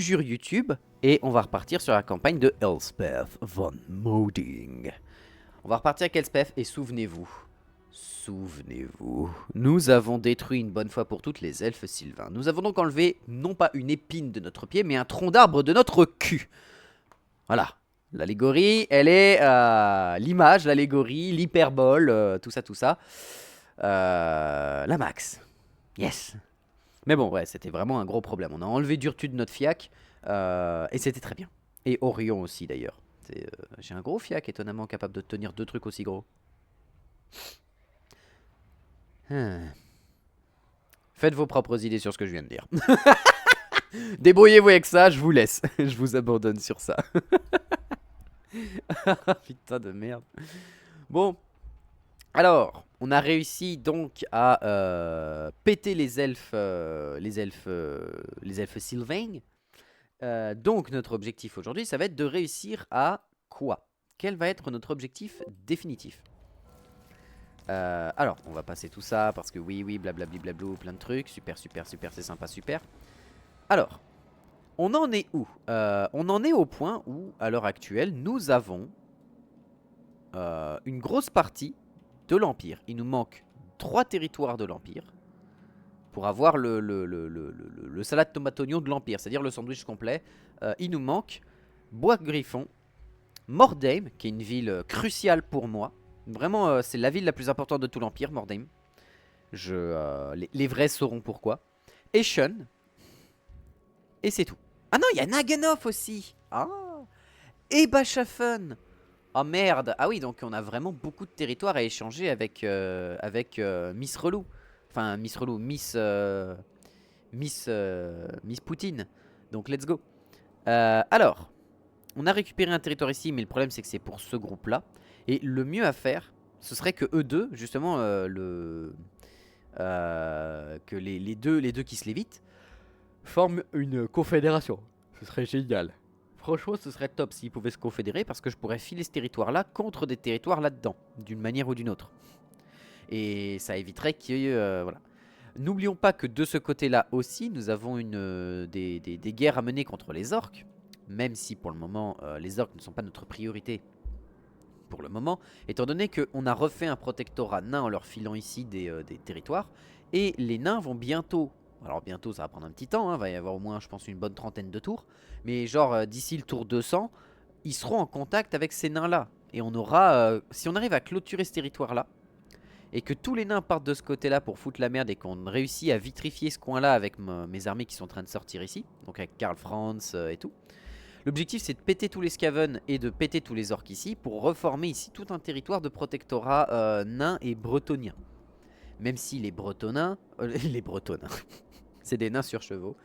Jure YouTube et on va repartir sur la campagne de Elspeth von Moding. On va repartir avec Elspeth et souvenez-vous, nous avons détruit une bonne fois pour toutes les elfes sylvains. Nous avons donc enlevé non pas une épine de notre pied mais un tronc d'arbre de notre cul. Voilà, l'allégorie elle est l'image, l'allégorie, l'hyperbole, tout ça. La max, yes. Mais bon, ouais, c'était vraiment un gros problème. On a enlevé Durtu de notre fiac, et c'était très bien. Et Orion aussi, d'ailleurs. J'ai un gros fiac, étonnamment, capable de tenir deux trucs aussi gros. Hmm. Faites vos propres idées sur ce que je viens de dire. Débrouillez-vous avec ça, je vous laisse. Je vous abandonne sur ça. Putain de merde. Bon, alors, on a réussi donc à péter les elfes, les elfes sylvains. Donc notre objectif aujourd'hui, ça va être de réussir à quoi? Quel va être notre objectif définitif? Alors, on va passer tout ça parce que oui, blablabli blablou, plein de trucs. Super, c'est sympa, super. Alors, on en est où? On en est au point où, à l'heure actuelle, nous avons une grosse partie de l'Empire. Il nous manque 3 territoires de l'Empire pour avoir le salade tomate oignon de l'Empire, c'est-à-dire le sandwich complet. Il nous manque Bois-Griffon, Mordheim, qui est une ville cruciale pour moi. Vraiment, c'est la ville la plus importante de tout l'Empire, Mordheim. Les vrais sauront pourquoi. Eschen, et c'est tout. Ah non, il y a Naganoff aussi. Ah. Et Bachafen. Oh merde. Ah oui, donc on a vraiment beaucoup de territoires à échanger avec, Miss Relou. Enfin, Miss Relou, Miss Poutine. Donc let's go. Alors, on a récupéré un territoire ici, mais le problème c'est que c'est pour ce groupe-là. Et le mieux à faire, ce serait que eux deux, justement, que les deux qui se lévitent, forment une confédération. Ce serait génial. Franchement, ce serait top s'ils pouvaient se confédérer parce que je pourrais filer ce territoire-là contre des territoires là-dedans, d'une manière ou d'une autre. Et ça éviterait qu'il y ait... voilà. N'oublions pas que de ce côté-là aussi, nous avons des guerres à mener contre les orques. Même si pour le moment, les orques ne sont pas notre priorité pour le moment. Étant donné qu'on a refait un protectorat nain en leur filant ici des territoires. Et les nains vont bientôt... Alors bientôt ça va prendre un petit temps, hein, va y avoir au moins je pense une bonne trentaine de tours. Mais genre d'ici le tour 200, ils seront en contact avec ces nains-là. Et on aura... si on arrive à clôturer ce territoire-là, et que tous les nains partent de ce côté-là pour foutre la merde et qu'on réussit à vitrifier ce coin-là avec mes armées qui sont en train de sortir ici, donc avec Karl Franz et tout. L'objectif c'est de péter tous les Skaven et de péter tous les orques ici pour reformer ici tout un territoire de protectorat nain et bretonien. Même si les bretonnins... les bretonnins... c'est des nains sur chevaux.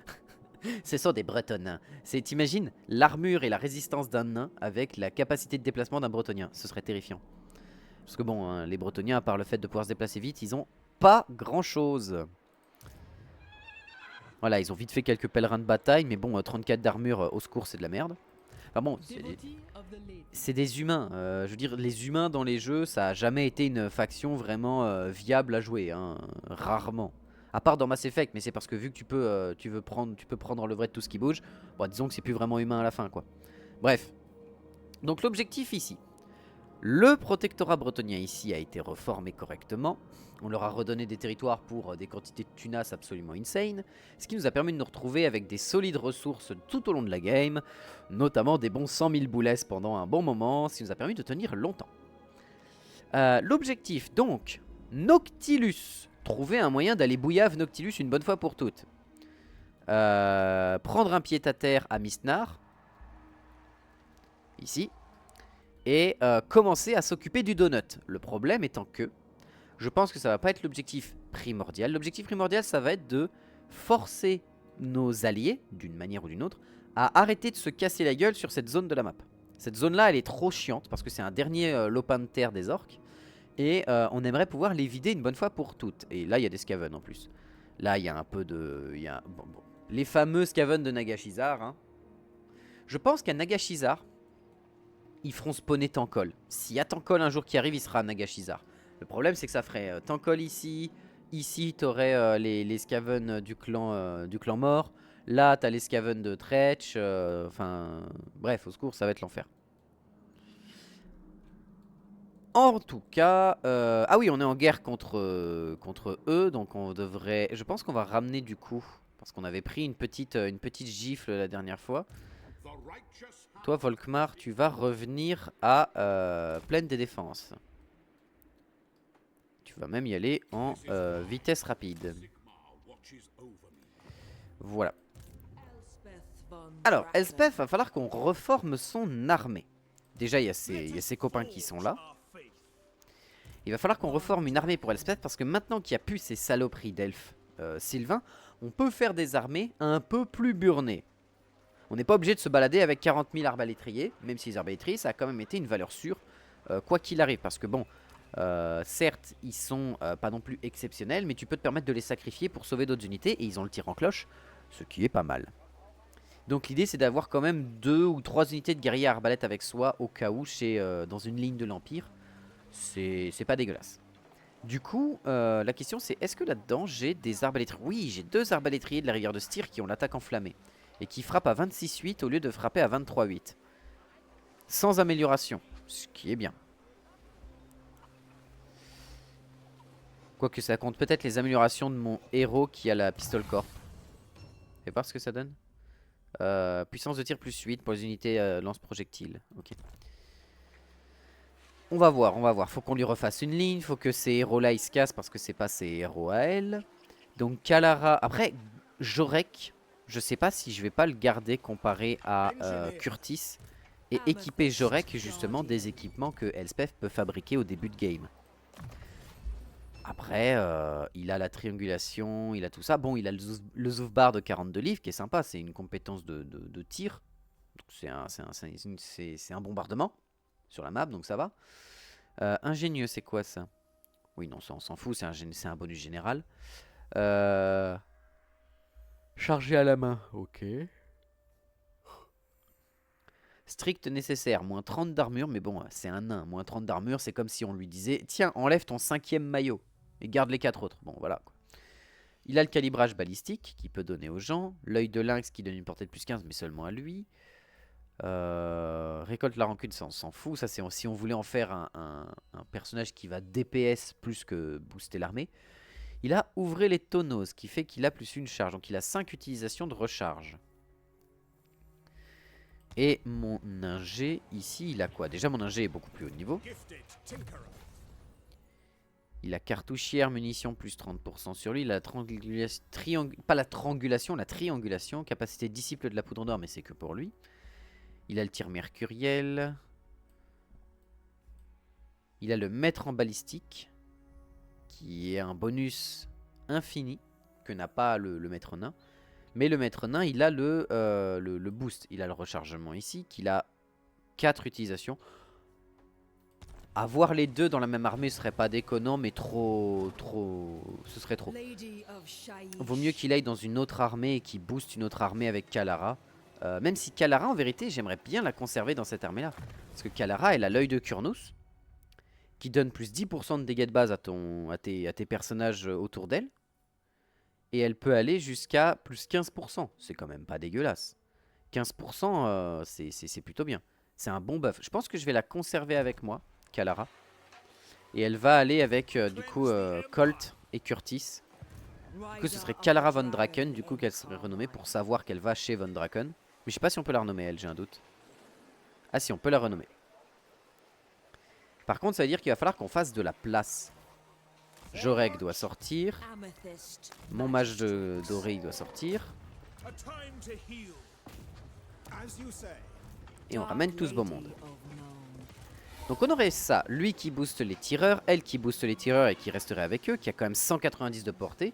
Ce sont des bretonnins. T'imagines l'armure et la résistance d'un nain avec la capacité de déplacement d'un bretonien. Ce serait terrifiant. Parce que bon, hein, les bretoniens, à part le fait de pouvoir se déplacer vite, ils ont pas grand chose. Voilà, ils ont vite fait quelques pèlerins de bataille, mais bon, 34 d'armure au secours, c'est de la merde. Enfin bon, c'est des humains. Je veux dire, les humains dans les jeux, ça a jamais été une faction vraiment viable à jouer, hein, rarement. À part dans Mass Effect, mais c'est parce que vu que tu peux prendre le vrai de tout ce qui bouge, bon, disons que c'est plus vraiment humain à la fin, quoi. Bref. Donc l'objectif ici, le protectorat bretonien ici a été reformé correctement. On leur a redonné des territoires pour des quantités de tunas absolument insane. Ce qui nous a permis de nous retrouver avec des solides ressources tout au long de la game. Notamment des bons 100 000 boules pendant un bon moment. Ce qui nous a permis de tenir longtemps. L'objectif donc, Noctilus. Trouver un moyen d'aller bouillave Noctilus une bonne fois pour toutes. Prendre un pied-à-terre à Mistnar. Ici. Et commencer à s'occuper du donut. Le problème étant que je pense que ça va pas être l'objectif primordial. L'objectif primordial, ça va être de forcer nos alliés, d'une manière ou d'une autre, à arrêter de se casser la gueule sur cette zone de la map. Cette zone-là, elle est trop chiante parce que c'est un dernier lopin de terre des orques. Et on aimerait pouvoir les vider une bonne fois pour toutes. Et là, il y a des Skaven en plus. Là, il y a un peu de... Bon. Les fameux Skaven de Nagashizar. Hein. Je pense qu'à Nagashizar, ils feront spawner Tankol. S'il y a Tankol un jour qui arrive, il sera à Nagashizar. Le problème, c'est que ça ferait Tankol ici. Ici, t'aurais les Skaven du clan mort. Là, t'as les Skaven de Tretch. Enfin, bref, au secours, ça va être l'enfer. En tout cas, ah oui, on est en guerre contre eux, donc on devrait. Je pense qu'on va ramener du coup, parce qu'on avait pris une petite gifle la dernière fois. Toi, Volkmar, tu vas revenir à Plaine des Défenses. Tu vas même y aller en vitesse rapide. Voilà. Alors, Elspeth, va falloir qu'on reforme son armée. Déjà, il y a ses copains qui sont là. Il va falloir qu'on reforme une armée pour Elspeth parce que maintenant qu'il n'y a plus ces saloperies d'elfes sylvains, on peut faire des armées un peu plus burnées. On n'est pas obligé de se balader avec 40 000 arbalétriers, même si les arbalétriers, ça a quand même été une valeur sûre, quoi qu'il arrive. Parce que bon, certes, ils sont pas non plus exceptionnels, mais tu peux te permettre de les sacrifier pour sauver d'autres unités, et ils ont le tir en cloche, ce qui est pas mal. Donc l'idée, c'est d'avoir quand même 2 ou 3 unités de guerriers arbalète avec soi, au cas où, dans une ligne de l'Empire. C'est pas dégueulasse. Du coup, la question c'est, est-ce que là-dedans j'ai des arbalétriers? Oui, j'ai 2 arbalétriers de la rivière de Styr qui ont l'attaque enflammée. Et qui frappent à 26-8 au lieu de frapper à 23-8. Sans amélioration, ce qui est bien. Quoique ça compte peut-être les améliorations de mon héros qui a la pistole corps. Fais voir ce que ça donne. Puissance de tir plus 8 pour les unités lance-projectiles. Ok. On va voir, on va voir. Faut qu'on lui refasse une ligne. Faut que ces héros-là ils se cassent parce que c'est pas ses héros à elle. Donc Kalara. Après, Jorek, je sais pas si je vais pas le garder comparé à Curtis. Et équiper Jorek justement des équipements que Elspeth peut fabriquer au début de game. Après, il a la triangulation, il a tout ça. Bon, il a le Zoufbar de 42 livres qui est sympa. C'est une compétence de tir. C'est un bombardement sur la map, donc ça va. Ingénieux, c'est quoi ça? Oui, non, ça on s'en fout, c'est un bonus général. Chargé à la main, ok. Strict nécessaire, moins 30 d'armure, mais bon, c'est un nain. Moins 30 d'armure, c'est comme si on lui disait: tiens, enlève ton 5e maillot et garde les 4 autres. Bon, voilà. Il a le calibrage balistique qui peut donner aux gens. L'œil de lynx qui donne une portée de plus 15, mais seulement à lui. Récolte la rancune, ça on s'en fout. Ça, c'est si on voulait en faire un personnage qui va DPS plus que booster l'armée. Il a ouvré les tonneaux, ce qui fait qu'il a plus une charge. Donc il a 5 utilisations de recharge. Et mon ingé, ici, il a quoi? Déjà, mon ingé est beaucoup plus haut de niveau. Il a cartouchière, munitions, plus 30% sur lui. Il a pas la triangulation, la triangulation. Capacité disciple de la poudre d'or, mais c'est que pour lui. Il a le tir mercuriel. Il a le maître en balistique, qui est un bonus infini, que n'a pas le maître nain. Mais le maître nain, il a le boost. Il a le rechargement ici, qu'il a 4 utilisations. Avoir les deux dans la même armée serait pas déconnant, mais ce serait trop. Vaut mieux qu'il aille dans une autre armée et qu'il booste une autre armée avec Kalara. Même si Kalara, en vérité, j'aimerais bien la conserver dans cette armée-là. Parce que Kalara, elle a l'œil de Kurnus, qui donne plus 10% de dégâts de base à tes personnages autour d'elle. Et elle peut aller jusqu'à plus 15%. C'est quand même pas dégueulasse. 15%, c'est plutôt bien. C'est un bon buff. Je pense que je vais la conserver avec moi, Kalara. Et elle va aller avec, du coup, Colt et Curtis. Du coup, ce serait Kalara von Draken, du coup, qu'elle serait renommée pour savoir qu'elle va chez von Draken. Mais je sais pas si on peut la renommer, elle, j'ai un doute. Ah si, on peut la renommer. Par contre, ça veut dire qu'il va falloir qu'on fasse de la place. Jorek doit sortir. Mon mage doré, il doit sortir. Et on ramène tout ce beau monde. Donc on aurait ça, lui qui booste les tireurs, elle qui booste les tireurs et qui resterait avec eux, qui a quand même 190 de portée.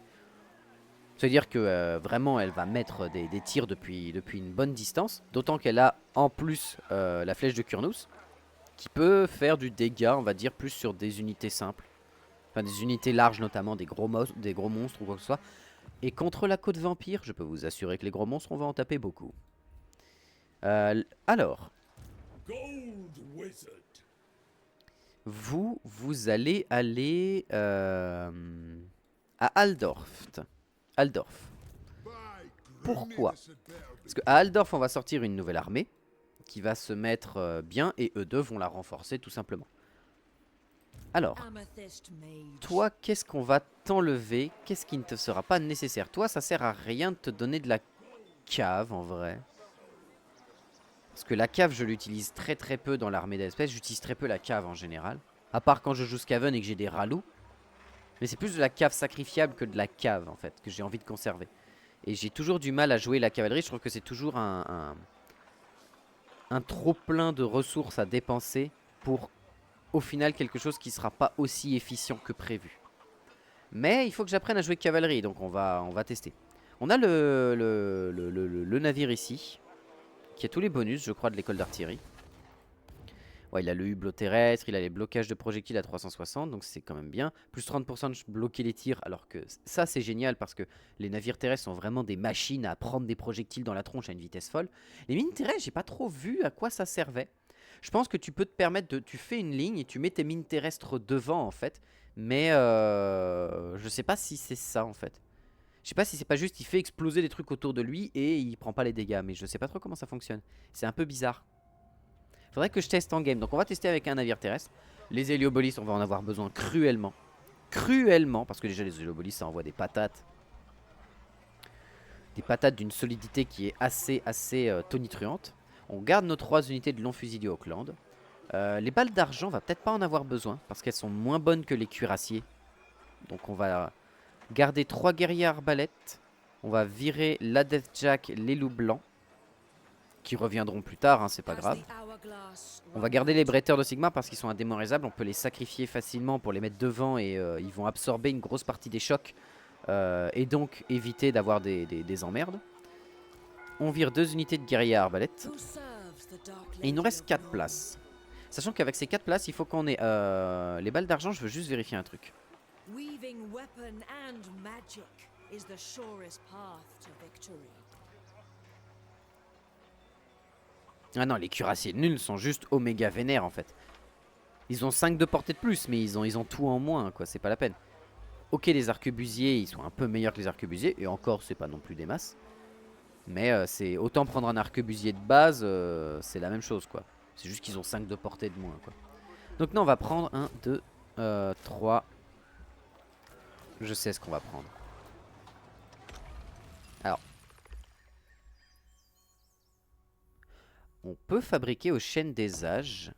C'est-à-dire que vraiment elle va mettre des tirs depuis une bonne distance. D'autant qu'elle a en plus la flèche de Kurnus, qui peut faire du dégât, on va dire, plus sur des unités simples. Enfin des unités larges notamment, des gros monstres ou quoi que ce soit. Et contre la côte vampire, je peux vous assurer que les gros monstres, on va en taper beaucoup. Alors... Vous allez aller à Aldorf. Pourquoi? Parce qu'à Altdorf, on va sortir une nouvelle armée qui va se mettre bien et eux deux vont la renforcer tout simplement. Alors, toi, qu'est-ce qu'on va t'enlever? Qu'est-ce qui ne te sera pas nécessaire? Toi, ça sert à rien de te donner de la cave en vrai. Parce que la cave, je l'utilise très très peu dans l'armée d'espèces. J'utilise très peu la cave en général. À part quand je joue Skaven et que j'ai des ralous. Mais c'est plus de la cave sacrifiable que de la cave en fait, que j'ai envie de conserver. Et j'ai toujours du mal à jouer la cavalerie. Je trouve que c'est toujours un trop plein de ressources à dépenser pour au final quelque chose qui sera pas aussi efficient que prévu. Mais il faut que j'apprenne à jouer cavalerie, donc on va tester. On a le navire ici, qui a tous les bonus, je crois, de l'école d'artillerie. Ouais, il a le hublot terrestre, il a les blocages de projectiles à 360, donc c'est quand même bien. Plus 30% de bloquer les tirs, alors que ça c'est génial parce que les navires terrestres sont vraiment des machines à prendre des projectiles dans la tronche à une vitesse folle. Les mines terrestres, j'ai pas trop vu à quoi ça servait. Je pense que tu peux te permettre de... Tu fais une ligne et tu mets tes mines terrestres devant en fait. Mais je sais pas si c'est ça en fait. Je sais pas si c'est pas juste il fait exploser des trucs autour de lui et il prend pas les dégâts. Mais je sais pas trop comment ça fonctionne. C'est un peu bizarre. Faudrait que je teste en game. Donc on va tester avec un navire terrestre. Les héliobolis, on va en avoir besoin cruellement. Cruellement. Parce que déjà les héliobolis ça envoie des patates. Des patates d'une solidité qui est assez tonitruante. On garde nos 3 unités de long fusil du Auckland. Les balles d'argent, on va peut-être pas en avoir besoin. Parce qu'elles sont moins bonnes que les cuirassiers. Donc on va garder 3 guerriers arbalètes. On va virer la Deathjack, les loups blancs. Qui reviendront plus tard, hein, c'est pas grave. On va garder les bretteurs de Sigma parce qu'ils sont indémorisables. On peut les sacrifier facilement pour les mettre devant et ils vont absorber une grosse partie des chocs. Et donc éviter d'avoir des emmerdes. On vire 2 unités de guerriers à arbalète. Et il nous reste 4 places. Sachant qu'avec ces 4 places, il faut qu'on ait les balles d'argent. Je veux juste vérifier un truc. Ah non, les cuirassiers nuls sont juste oméga vénères en fait. Ils ont 5 de portée de plus, mais ils ont tout en moins, quoi. C'est pas la peine. Ok, les arquebusiers, ils sont un peu meilleurs que les arquebusiers. Et encore, c'est pas non plus des masses. Mais c'est autant prendre un arquebusier de base, c'est la même chose, quoi. C'est juste qu'ils ont 5 de portée de moins, quoi. Donc non, on va prendre 1, 2, 3. Je sais ce qu'on va prendre. Alors. On peut fabriquer aux chaînes des âges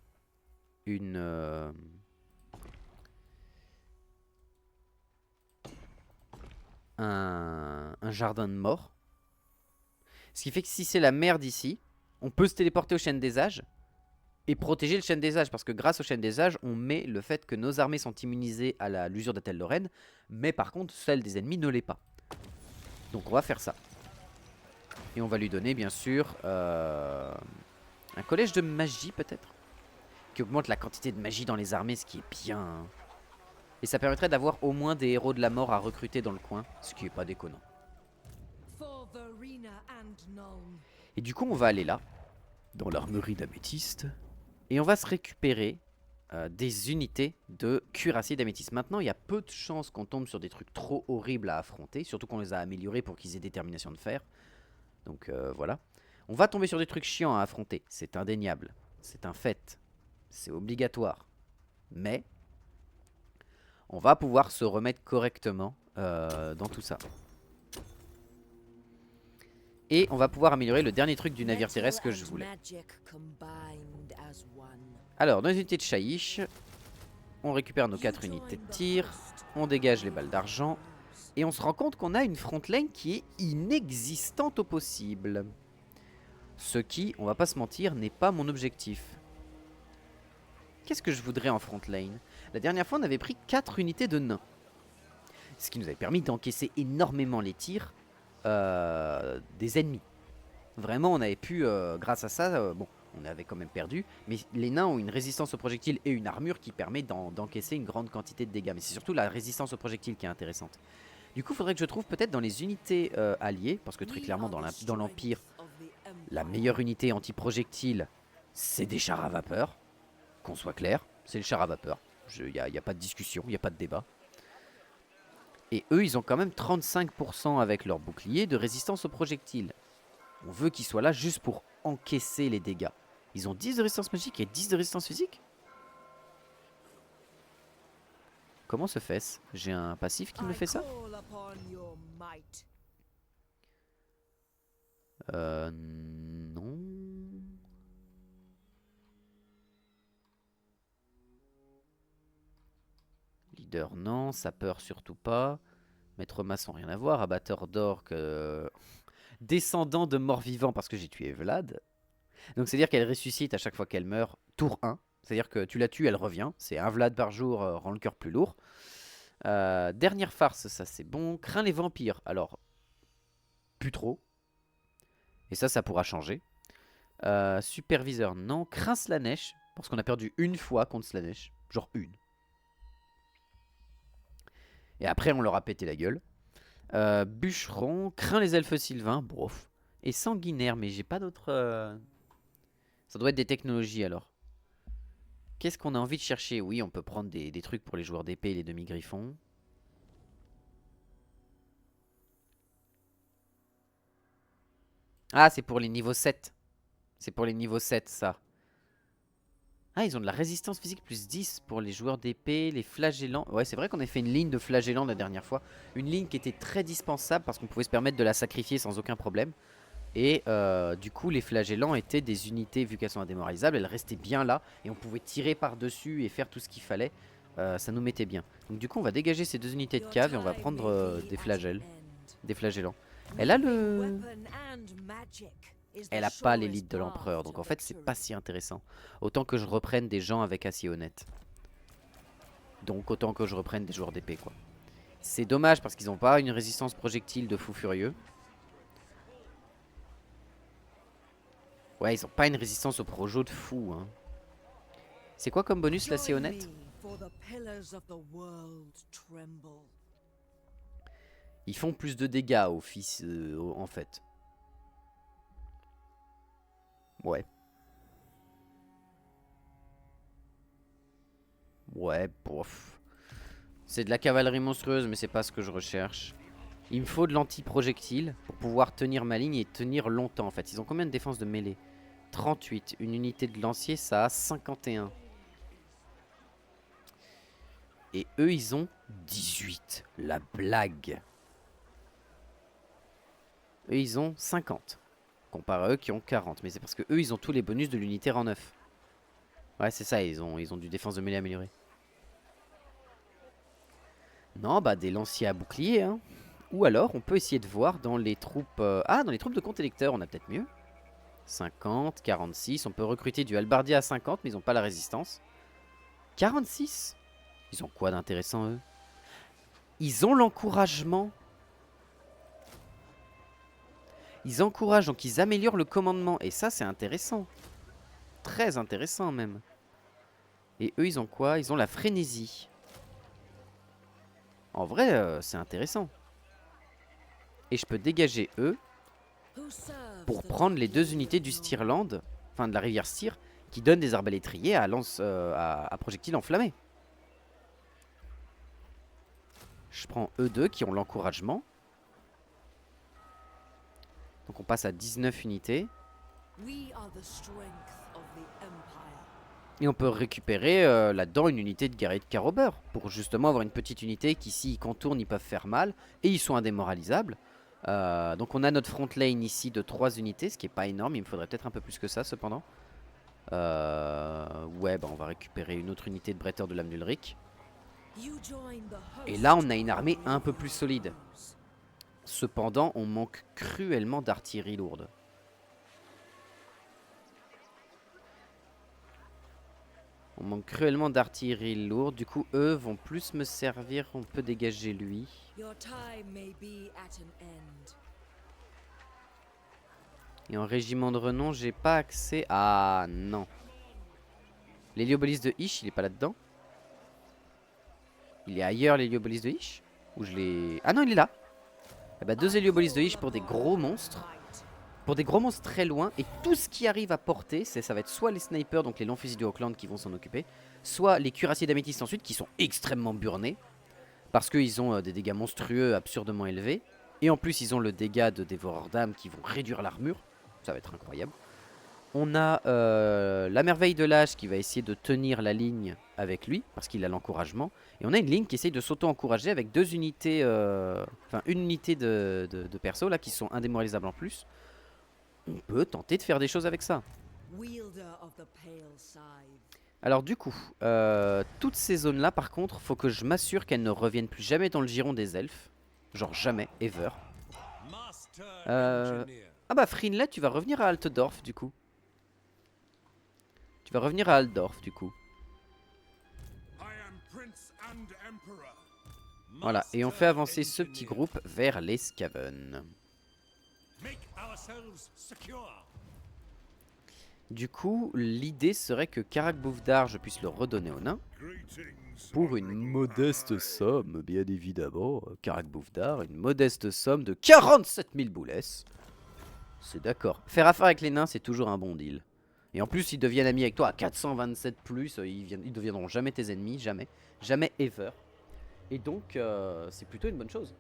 un jardin de mort. Ce qui fait que si c'est la merde ici, on peut se téléporter aux chaînes des âges et protéger le chaîne des âges. Parce que grâce aux chaînes des âges, on met le fait que nos armées sont immunisées à l'usure d'Atel Lorraine. Mais par contre, celle des ennemis ne l'est pas. Donc on va faire ça. Et on va lui donner bien sûr un collège de magie peut-être. Qui augmente la quantité de magie dans les armées, ce qui est bien. Hein. Et ça permettrait d'avoir au moins des héros de la mort à recruter dans le coin, ce qui est pas déconnant. Et du coup, on va aller là, dans l'armerie d'améthyste, et on va se récupérer des unités de cuirassiers d'améthyste. Maintenant, il y a peu de chances qu'on tombe sur des trucs trop horribles à affronter, surtout qu'on les a améliorés pour qu'ils aient détermination de fer. Donc voilà. On va tomber sur des trucs chiants à affronter, c'est indéniable, c'est un fait. C'est obligatoire. Mais on va pouvoir se remettre correctement dans tout ça. Et on va pouvoir améliorer le dernier truc du navire terrestre que je voulais. Alors, dans les unités de Shaiish, on récupère nos 4 unités de tir. On dégage les balles d'argent. Et on se rend compte qu'on a une front line qui est inexistante au possible. Ce qui, on va pas se mentir, n'est pas mon objectif. Qu'est-ce que je voudrais en front lane? La dernière fois, on avait pris 4 unités de nains. Ce qui nous avait permis d'encaisser énormément les tirs des ennemis. Vraiment, on avait pu, grâce à ça, bon, on avait quand même perdu. Mais les nains ont une résistance aux projectiles et une armure qui permet d'encaisser une grande quantité de dégâts. Mais c'est surtout la résistance aux projectiles qui est intéressante. Du coup, il faudrait que je trouve peut-être dans les unités alliées, parce que très clairement, dans l'Empire, la meilleure unité anti-projectile, c'est des chars à vapeur. Qu'on soit clair, c'est le char à vapeur. Il n'y a pas de discussion, il n'y a pas de débat. Et eux, ils ont quand même 35% avec leur bouclier de résistance aux projectiles. On veut qu'ils soient là juste pour encaisser les dégâts. Ils ont 10 de résistance magique et 10 de résistance physique? Comment se fait-ce? J'ai un passif qui me fait ça? Non. Leader, non. Sapeur, surtout pas. Maître maçon, rien à voir. Abatteur d'orques. Descendant de mort-vivant parce que j'ai tué Vlad. Donc c'est-à-dire qu'elle ressuscite à chaque fois qu'elle meurt, tour 1. C'est-à-dire que tu la tues, elle revient. C'est un Vlad par jour, rend le cœur plus lourd. Dernière farce, ça c'est bon. Crains les vampires. Alors, plus trop. Et ça pourra changer. Superviseur, non. Crains Slanesh. Parce qu'on a perdu une fois contre Slanesh. Genre une. Et après, on leur a pété la gueule. Bûcheron, crains les elfes sylvains. Brof. Et sanguinaire, mais j'ai pas d'autres... Ça doit être des technologies alors. Qu'est-ce qu'on a envie de chercher? Oui, on peut prendre des trucs pour les joueurs d'épée et les demi-griffons. Ah, c'est pour les niveaux 7. C'est pour les niveaux 7, ça. Ah, ils ont de la résistance physique plus 10 pour les joueurs d'épée, les flagellants. Ouais, c'est vrai qu'on a fait une ligne de flagellants la dernière fois. Une ligne qui était très dispensable parce qu'on pouvait se permettre de la sacrifier sans aucun problème. Et du coup, les flagellants étaient des unités, vu qu'elles sont indémoralisables, elles restaient bien là. Et on pouvait tirer par-dessus et faire tout ce qu'il fallait. Ça nous mettait bien. Donc du coup, on va dégager ces deux unités de cave et on va prendre des flagelles. Des flagellants. Elle a le... Elle a pas l'élite de l'empereur, donc en fait c'est pas si intéressant. Autant que je reprenne des gens avec assez honnête. Donc autant que je reprenne des joueurs d'épée quoi. C'est dommage parce qu'ils ont pas une résistance projectile de fou furieux. Ouais, ils ont pas une résistance au projo de fou hein. C'est quoi comme bonus là, c'est honnête? Ils font plus de dégâts au fils en fait. Ouais. Ouais, bof. C'est de la cavalerie monstrueuse, mais c'est pas ce que je recherche. Il me faut de l'anti-projectile pour pouvoir tenir ma ligne et tenir longtemps en fait. Ils ont combien de défense de mêlée? 38. Une unité de lancier, ça a 51. Et eux, ils ont 18. La blague. Eux, ils ont 50. Comparé à eux qui ont 40. Mais c'est parce que eux, ils ont tous les bonus de l'unité rang 9. Ouais, c'est ça, ils ont du défense de mêlée amélioré. Non, bah des lanciers à bouclier, hein. Ou alors, on peut essayer de voir dans les troupes... Ah, dans les troupes de compte électeur, on a peut-être mieux. 50, 46. On peut recruter du halbardier à 50, mais ils n'ont pas la résistance. 46. Ils ont quoi d'intéressant, eux? Ils ont l'encouragement. Ils encouragent, donc ils améliorent le commandement. Et ça, c'est intéressant. Très intéressant, même. Et eux, ils ont quoi? Ils ont la frénésie. En vrai, c'est intéressant. Et je peux dégager eux pour prendre les deux unités du Stirland, enfin de la rivière Styr, qui donnent des arbalétriers à lance à projectiles enflammés. Je prends eux deux qui ont l'encouragement. Donc on passe à 19 unités. Et on peut récupérer là-dedans une unité de guerrier de Carrober pour justement avoir une petite unité qui, s'ils contournent, ils peuvent faire mal. Et ils sont indémoralisables. Donc on a notre front lane ici de 3 unités, ce qui est pas énorme. Il me faudrait peut-être un peu plus que ça cependant. Ouais, bah on va récupérer une autre unité de bretteur de l'âme d'Ulrich. Et là on a une armée un peu plus solide. Cependant on manque cruellement d'artillerie lourde. On manque cruellement d'artillerie lourde. Du coup eux vont plus me servir. On peut dégager lui. Et en régiment de renom j'ai pas accès. Ah non. L'héliobolus de Ish il est pas là-dedans. Il est ailleurs l'héliobolus de Ish. Ou je l'ai... Ah non il est là. Eh bah 2 héliobolus de Ish pour des gros monstres. Pour des gros monstres très loin. Et tout ce qui arrive à porter, ça va être soit les snipers, donc les longs fusils du Auckland qui vont s'en occuper, soit les cuirassiers d'améthyste ensuite qui sont extrêmement burnés. Parce qu'ils ont des dégâts monstrueux, absurdement élevés. Et en plus, ils ont le dégât de dévoreur d'âme qui vont réduire l'armure. Ça va être incroyable. On a la merveille de l'âge qui va essayer de tenir la ligne avec lui, parce qu'il a l'encouragement. Et on a une ligne qui essaye de s'auto-encourager avec deux unités, enfin une unité de perso là, qui sont indémoralisables en plus. On peut tenter de faire des choses avec ça. Alors du coup, toutes ces zones-là, par contre, faut que je m'assure qu'elles ne reviennent plus jamais dans le giron des elfes. Genre jamais, ever. Ah bah Frinlet, tu vas revenir à Altdorf du coup. Tu vas revenir à Altdorf du coup. Voilà, et on fait avancer ce petit groupe vers les Skaven. Du coup, l'idée serait que Karak Bouvdar, je puisse le redonner aux nains. Pour une modeste somme, bien évidemment. Karak Bouvdar, une modeste somme de 47 000 boulets. C'est d'accord. Faire affaire avec les nains, c'est toujours un bon deal. Et en plus, ils deviennent amis avec toi à 427 plus. Ils deviendront jamais tes ennemis, jamais. Jamais ever. Et donc, c'est plutôt une bonne chose.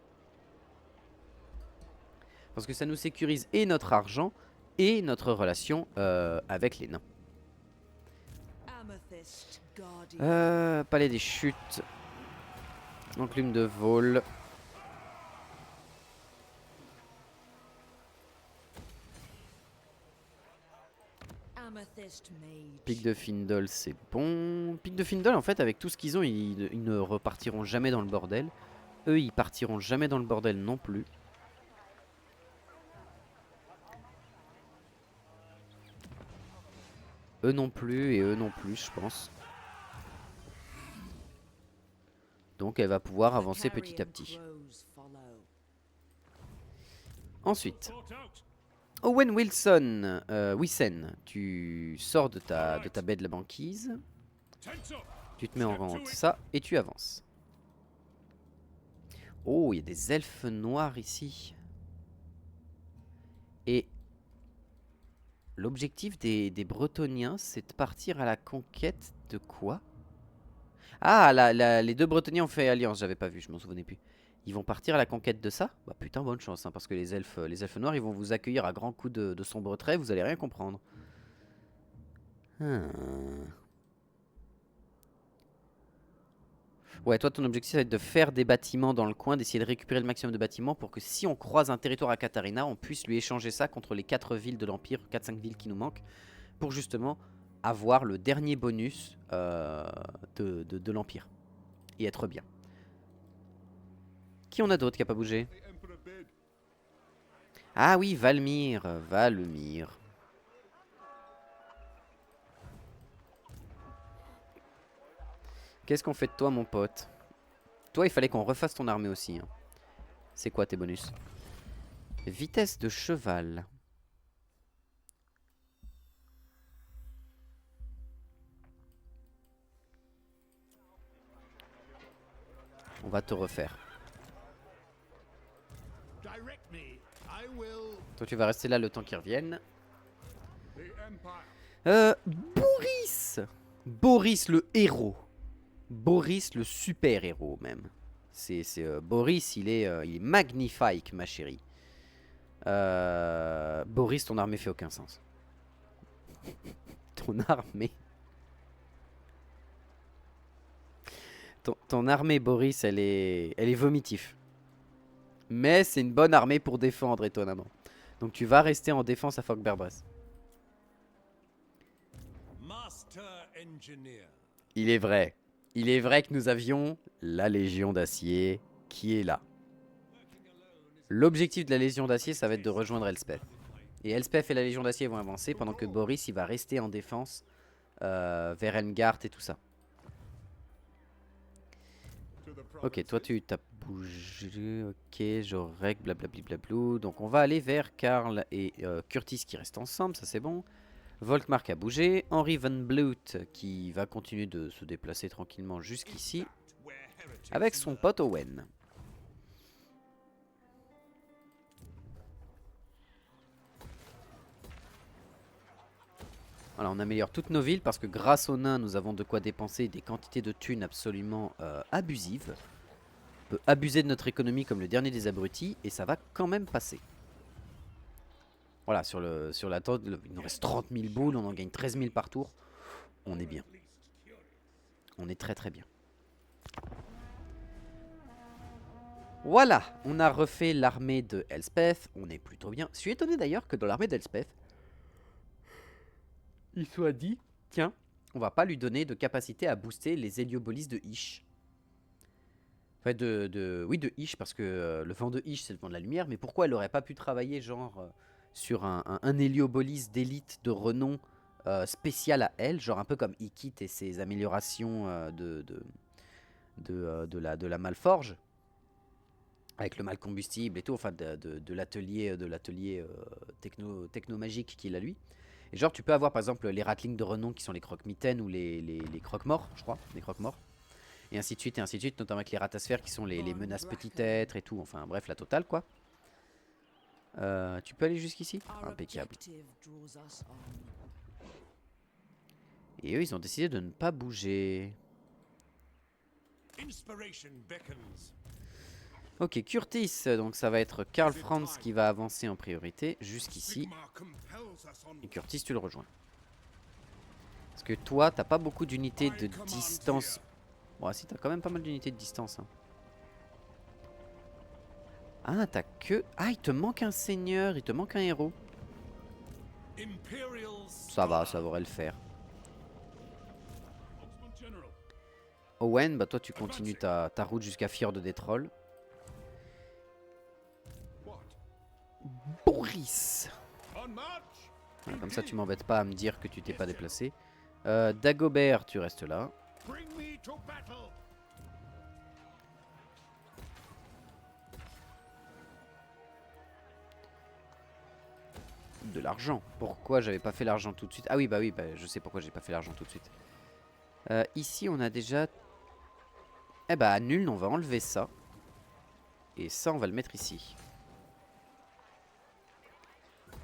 Parce que ça nous sécurise et notre argent et notre relation avec les nains. Palais des chutes. Enclume de vol. Pic de Findol, c'est bon. Pic de Findol, en fait, avec tout ce qu'ils ont, ils ne repartiront jamais dans le bordel. Eux, ils partiront jamais dans le bordel non plus. Eux non plus et eux non plus, je pense. Donc elle va pouvoir avancer petit à petit. Ensuite, Owen Wilson, Wissen, tu sors de ta baie de la banquise. Tu te mets en rang ça et tu avances. Oh, il y a des elfes noirs ici. Et l'objectif des Bretoniens, c'est de partir à la conquête de quoi? Ah, les deux Bretoniens ont fait alliance, j'avais pas vu, je m'en souvenais plus. Ils vont partir à la conquête de ça? Bah putain, bonne chance, hein, parce que les elfes noirs, ils vont vous accueillir à grands coups de sombre trait, vous allez rien comprendre. Ouais, toi, ton objectif, ça va être de faire des bâtiments dans le coin, d'essayer de récupérer le maximum de bâtiments pour que si on croise un territoire à Katarina, on puisse lui échanger ça contre les 4 villes de l'Empire, 4-5 villes qui nous manquent, pour justement avoir le dernier bonus de l'Empire et être bien. Qui on a d'autre qui a pas bougé? Ah oui, Valmir. Valmir. Qu'est-ce qu'on fait de toi, mon pote? Toi, il fallait qu'on refasse ton armée aussi. Hein. C'est quoi tes bonus? Vitesse de cheval. On va te refaire. Toi, tu vas rester là le temps qu'ils reviennent. Boris! Boris le héros. Boris le super héros même. Boris, il est magnifique, ma chérie. Boris, ton armée fait aucun sens. Ton armée. Ton armée, Boris, elle est vomitif. Mais c'est une bonne armée pour défendre, étonnamment. Donc tu vas rester en défense à Fogberbras. Il est vrai. Il est vrai que nous avions la Légion d'Acier qui est là. L'objectif de la Légion d'Acier, ça va être de rejoindre Elspeth. Et Elspeth et la Légion d'Acier vont avancer pendant que Boris, il va rester en défense vers Engard et tout ça. Ok, toi tu t'as bougé, ok, j'aurais blablabla. Donc on va aller vers Karl et Curtis qui restent ensemble, ça c'est bon. Volkmark a bougé, Henry Van Bloot qui va continuer de se déplacer tranquillement jusqu'ici avec son pote Owen. Voilà, on améliore toutes nos villes parce que grâce aux nains, nous avons de quoi dépenser des quantités de thunes absolument abusives. peut abuser de notre économie comme le dernier des abrutis et ça va quand même passer. Voilà, sur la tente, il nous reste 30 000 boules, on en gagne 13 000 par tour. On est bien. On est très très bien. Voilà, on a refait l'armée de Elspeth, on est plutôt bien. Je suis étonné d'ailleurs que dans l'armée d'Elspeth, il soit dit, tiens, on va pas lui donner de capacité à booster les héliobolis de Ish. Enfin, oui, de Ish, parce que le vent de Ish, c'est le vent de la lumière, mais pourquoi elle aurait pas pu travailler, genre, sur un héliobolis d'élite de renom spécial à elle, genre un peu comme Ikit et ses améliorations de la Malforge, avec le mal combustible et tout, enfin, de l'atelier techno-magique qu'il a lui. Et genre, tu peux avoir par exemple les Ratlings de renom qui sont les croque-mitaines ou les croque-morts, je crois, les croque-morts. Et ainsi de suite, notamment avec les ratasphères qui sont les menaces petit être et tout. Enfin bref, la totale quoi. Tu peux aller jusqu'ici? Impeccable. Et eux, ils ont décidé de ne pas bouger. Ok, Curtis, donc ça va être Karl Franz qui va avancer en priorité jusqu'ici. Et Curtis, tu le rejoins. Parce que toi, t'as pas beaucoup d'unités de distance. Bon, si, t'as quand même pas mal d'unités de distance. Hein. Ah, t'as que... Ah, il te manque un seigneur, il te manque un héros. Ça va, ça devrait le faire. Owen, bah toi tu continues ta route jusqu'à Fjord des Trolls. Boris. Voilà, comme ça tu m'embêtes pas à me dire que tu t'es pas déplacé. Dagobert, tu restes là. De l'argent. Pourquoi j'avais pas fait l'argent tout de suite? Ah oui, bah je sais pourquoi j'ai pas fait l'argent tout de suite. Ici, on a déjà... Eh bah, nul, on va enlever ça. Et ça, on va le mettre ici.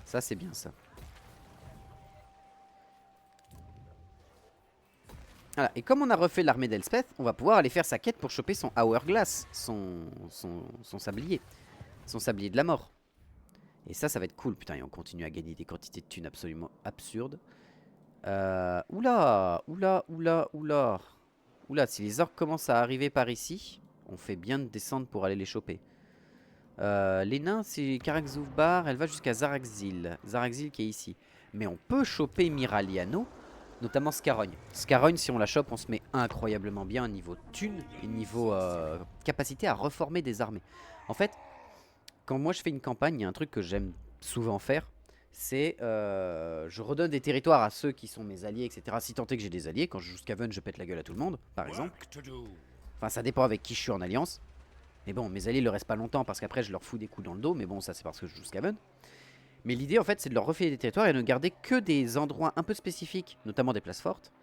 Ça, c'est bien, ça. Voilà, et comme on a refait l'armée d'Elspeth, on va pouvoir aller faire sa quête pour choper son Hourglass, son sablier. Son sablier de la mort. Et ça va être cool. Putain, et on continue à gagner des quantités de thunes absolument absurdes. Oula, oula, oula, oula. Oula, si les orques commencent à arriver par ici, on fait bien de descendre pour aller les choper. Les nains, c'est Karakzoufbar, elle va jusqu'à Zaraxil. Zaraxil qui est ici. Mais on peut choper Miraliano, notamment Scarogne. Scarogne, si on la chope, on se met incroyablement bien au niveau thune et niveau capacité à reformer des armées. En fait, quand moi je fais une campagne, il y a un truc que j'aime souvent faire. C'est je redonne des territoires à ceux qui sont mes alliés, etc. Si tant est que j'ai des alliés, quand je joue Skaven, je pète la gueule à tout le monde, par exemple. Enfin, ça dépend avec qui je suis en alliance. Mais bon, mes alliés ne le restent pas longtemps parce qu'après je leur fous des coups dans le dos. Mais bon, ça c'est parce que je joue Skaven. Mais l'idée en fait, c'est de leur refiler des territoires et de ne garder que des endroits un peu spécifiques, notamment des places fortes,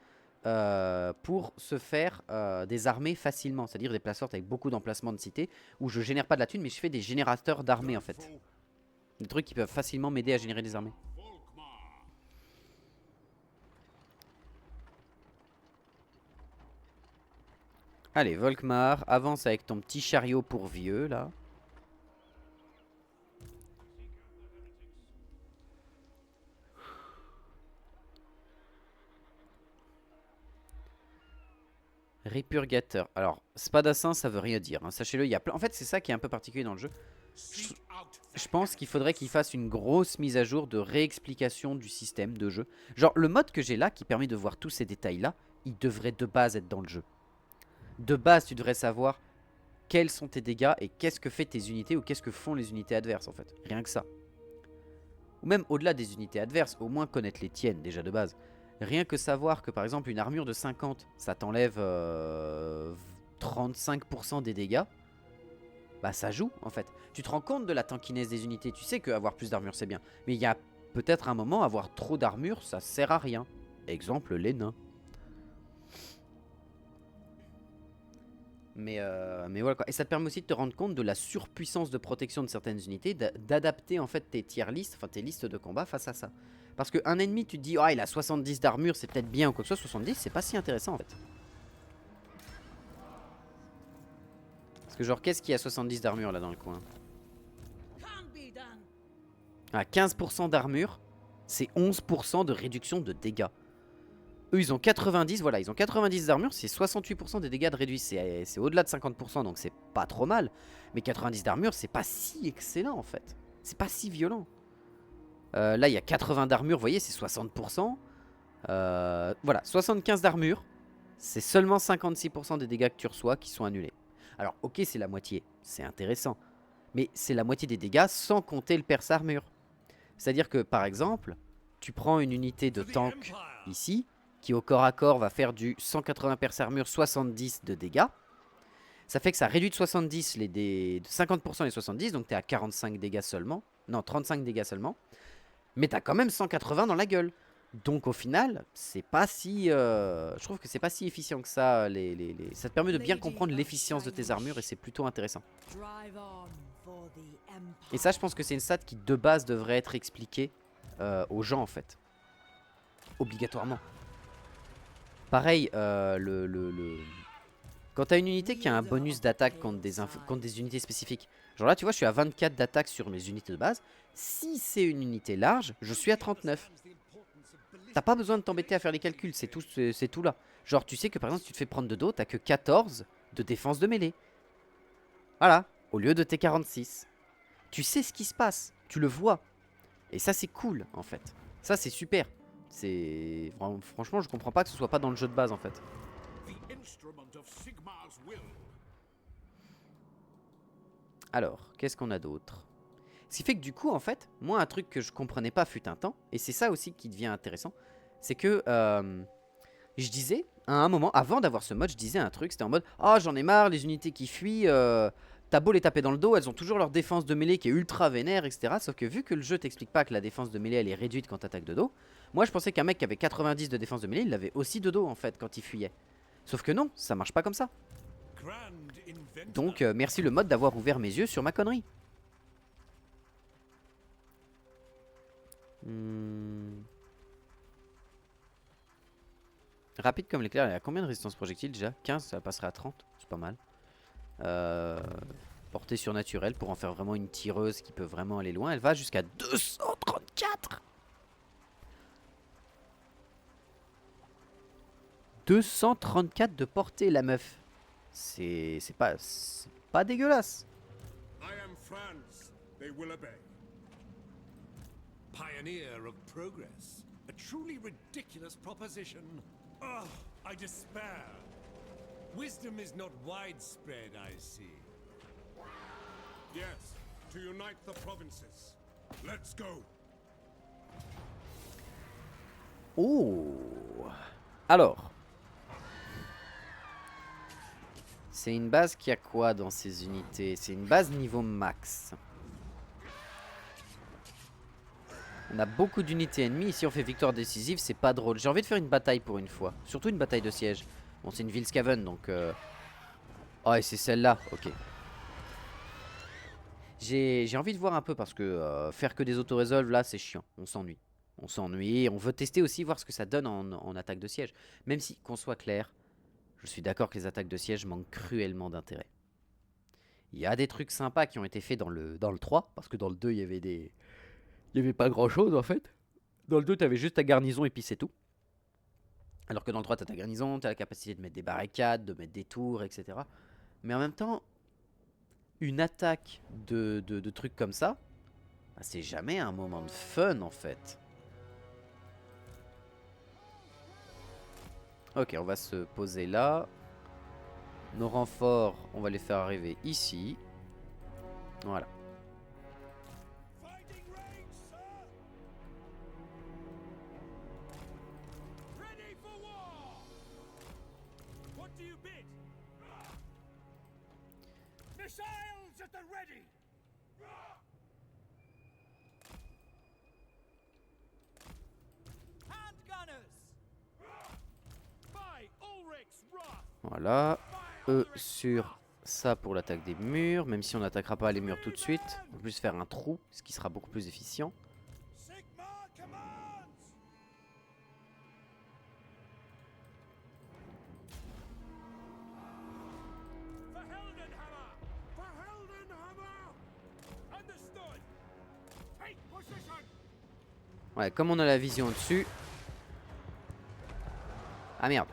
pour se faire des armées facilement. C'est-à-dire des places fortes avec beaucoup d'emplacements de cités où je génère pas de la thune, mais je fais des générateurs d'armées en fait. Des trucs qui peuvent facilement m'aider à générer des armées. Allez, Volkmar, avance avec ton petit chariot pour vieux, là. Répurgateur. Alors, Spadassin, ça veut rien dire. Hein. Sachez-le, il y a plein... En fait, c'est ça qui est un peu particulier dans le jeu. Je pense qu'il faudrait qu'il fasse une grosse mise à jour de réexplication du système de jeu. Genre, le mode que j'ai là, qui permet de voir tous ces détails-là, il devrait de base être dans le jeu. De base, tu devrais savoir quels sont tes dégâts et qu'est-ce que fait tes unités ou qu'est-ce que font les unités adverses, en fait. Rien que ça. Ou même au-delà des unités adverses, au moins connaître les tiennes, déjà de base. Rien que savoir que, par exemple, une armure de 50, ça t'enlève 35% des dégâts. Bah ça joue en fait. Tu te rends compte de la tankiness des unités. Tu sais qu'avoir plus d'armure c'est bien. Mais il y a peut-être un moment, avoir trop d'armure ça sert à rien. Exemple les nains. Mais voilà quoi. Et ça te permet aussi de te rendre compte de la surpuissance de protection de certaines unités. D'adapter en fait tes tier lists, enfin tes listes de combat face à ça. Parce qu'un ennemi tu te dis, ah il a 70 d'armure c'est peut-être bien ou quoi que ce soit. 70 c'est pas si intéressant en fait. Parce que genre, qu'est-ce qui a 70 d'armure là dans le coin? Ah, 15% d'armure, c'est 11% de réduction de dégâts. Eux, ils ont 90, voilà, ils ont 90 d'armure, c'est 68% des dégâts de réduit. C'est au-delà de 50%, donc c'est pas trop mal. Mais 90 d'armure, c'est pas si excellent en fait. C'est pas si violent. Là, il y a 80 d'armure, vous voyez, c'est 60%. Voilà, 75 d'armure, c'est seulement 56% des dégâts que tu reçois qui sont annulés. Alors, ok, c'est la moitié, c'est intéressant. Mais c'est la moitié des dégâts sans compter le perce armure. C'est-à-dire que, par exemple, tu prends une unité de tank ici, qui au corps à corps va faire du 180 perce armure, 70 de dégâts. Ça fait que ça réduit de 70 de 50% les 70, donc t'es à 45 dégâts seulement. Non, 35 dégâts seulement. Mais t'as quand même 180 dans la gueule. Donc au final, c'est pas si... je trouve que c'est pas si efficient que ça. Ça te permet de bien comprendre l'efficience de tes armures et c'est plutôt intéressant. Et ça, je pense que c'est une stat qui de base devrait être expliquée aux gens en fait. Obligatoirement. Pareil, quand t'as une unité qui a un bonus d'attaque contre des unités spécifiques. Genre là, tu vois, je suis à 24 d'attaque sur mes unités de base. Si c'est une unité large, je suis à 39. T'as pas besoin de t'embêter à faire les calculs, c'est tout là. Genre, tu sais que par exemple, si tu te fais prendre de dos, t'as que 14 de défense de mêlée. Voilà, au lieu de tes 46. Tu sais ce qui se passe, tu le vois. Et ça, c'est cool, en fait. Ça, c'est super. Franchement, je comprends pas que ce soit pas dans le jeu de base, en fait. Alors, qu'est-ce qu'on a d'autre? Ce qui fait que du coup, en fait, moi, un truc que je comprenais pas fut un temps, et c'est ça aussi qui devient intéressant, c'est que je disais, à un moment, avant d'avoir ce mode, je disais un truc, c'était en mode, ah, j'en ai marre, les unités qui fuient, t'as beau les taper dans le dos, elles ont toujours leur défense de mêlée qui est ultra vénère, etc. Sauf que vu que le jeu t'explique pas que la défense de mêlée, elle est réduite quand t'attaques de dos, moi, je pensais qu'un mec qui avait 90 de défense de mêlée, il l'avait aussi de dos, en fait, quand il fuyait. Sauf que non, ça marche pas comme ça. Donc, merci le mode d'avoir ouvert mes yeux sur ma connerie. Rapide comme l'éclair, il y a combien de résistance projectile déjà? 15, ça passerait à 30, c'est pas mal. Portée surnaturelle pour en faire vraiment une tireuse qui peut vraiment aller loin. Elle va jusqu'à 234. 234 de portée, la meuf. C'est pas dégueulasse. Pioneer of progress. A truly ridiculous proposition. Oh, I despair. Wisdom is not widespread, I see. Yes, to unite the provinces. Let's go. Oh. Alors. C'est une base qui a quoi dans ces unités? C'est une base niveau max. On a beaucoup d'unités ennemies. Ici, on fait victoire décisive. C'est pas drôle. J'ai envie de faire une bataille pour une fois. Surtout une bataille de siège. Bon, c'est une ville Skaven, donc... Oh, et c'est celle-là. Ok. J'ai envie de voir un peu parce que faire que des auto-resolve, là, c'est chiant. On s'ennuie. On s'ennuie. On veut tester aussi, voir ce que ça donne en attaque de siège. Même si, qu'on soit clair, je suis d'accord que les attaques de siège manquent cruellement d'intérêt. Il y a des trucs sympas qui ont été faits dans le 3. Parce que dans le 2, il y avait des... Il n'y avait pas grand chose en fait. Dans le 2, tu avais juste ta garnison et puis c'est tout. Alors que dans le 3, tu as ta garnison, tu as la capacité de mettre des barricades, de mettre des tours, etc. Mais en même temps, une attaque de trucs comme ça, bah, c'est jamais un moment de fun en fait. Ok, on va se poser là. Nos renforts, on va les faire arriver ici. Voilà. Missiles at the ready. Voilà. Eux sur ça pour l'attaque des murs. Même si on n'attaquera pas les murs tout de suite. On peut plus faire un trou, ce qui sera beaucoup plus efficient. Ouais, comme on a la vision au-dessus. Ah merde.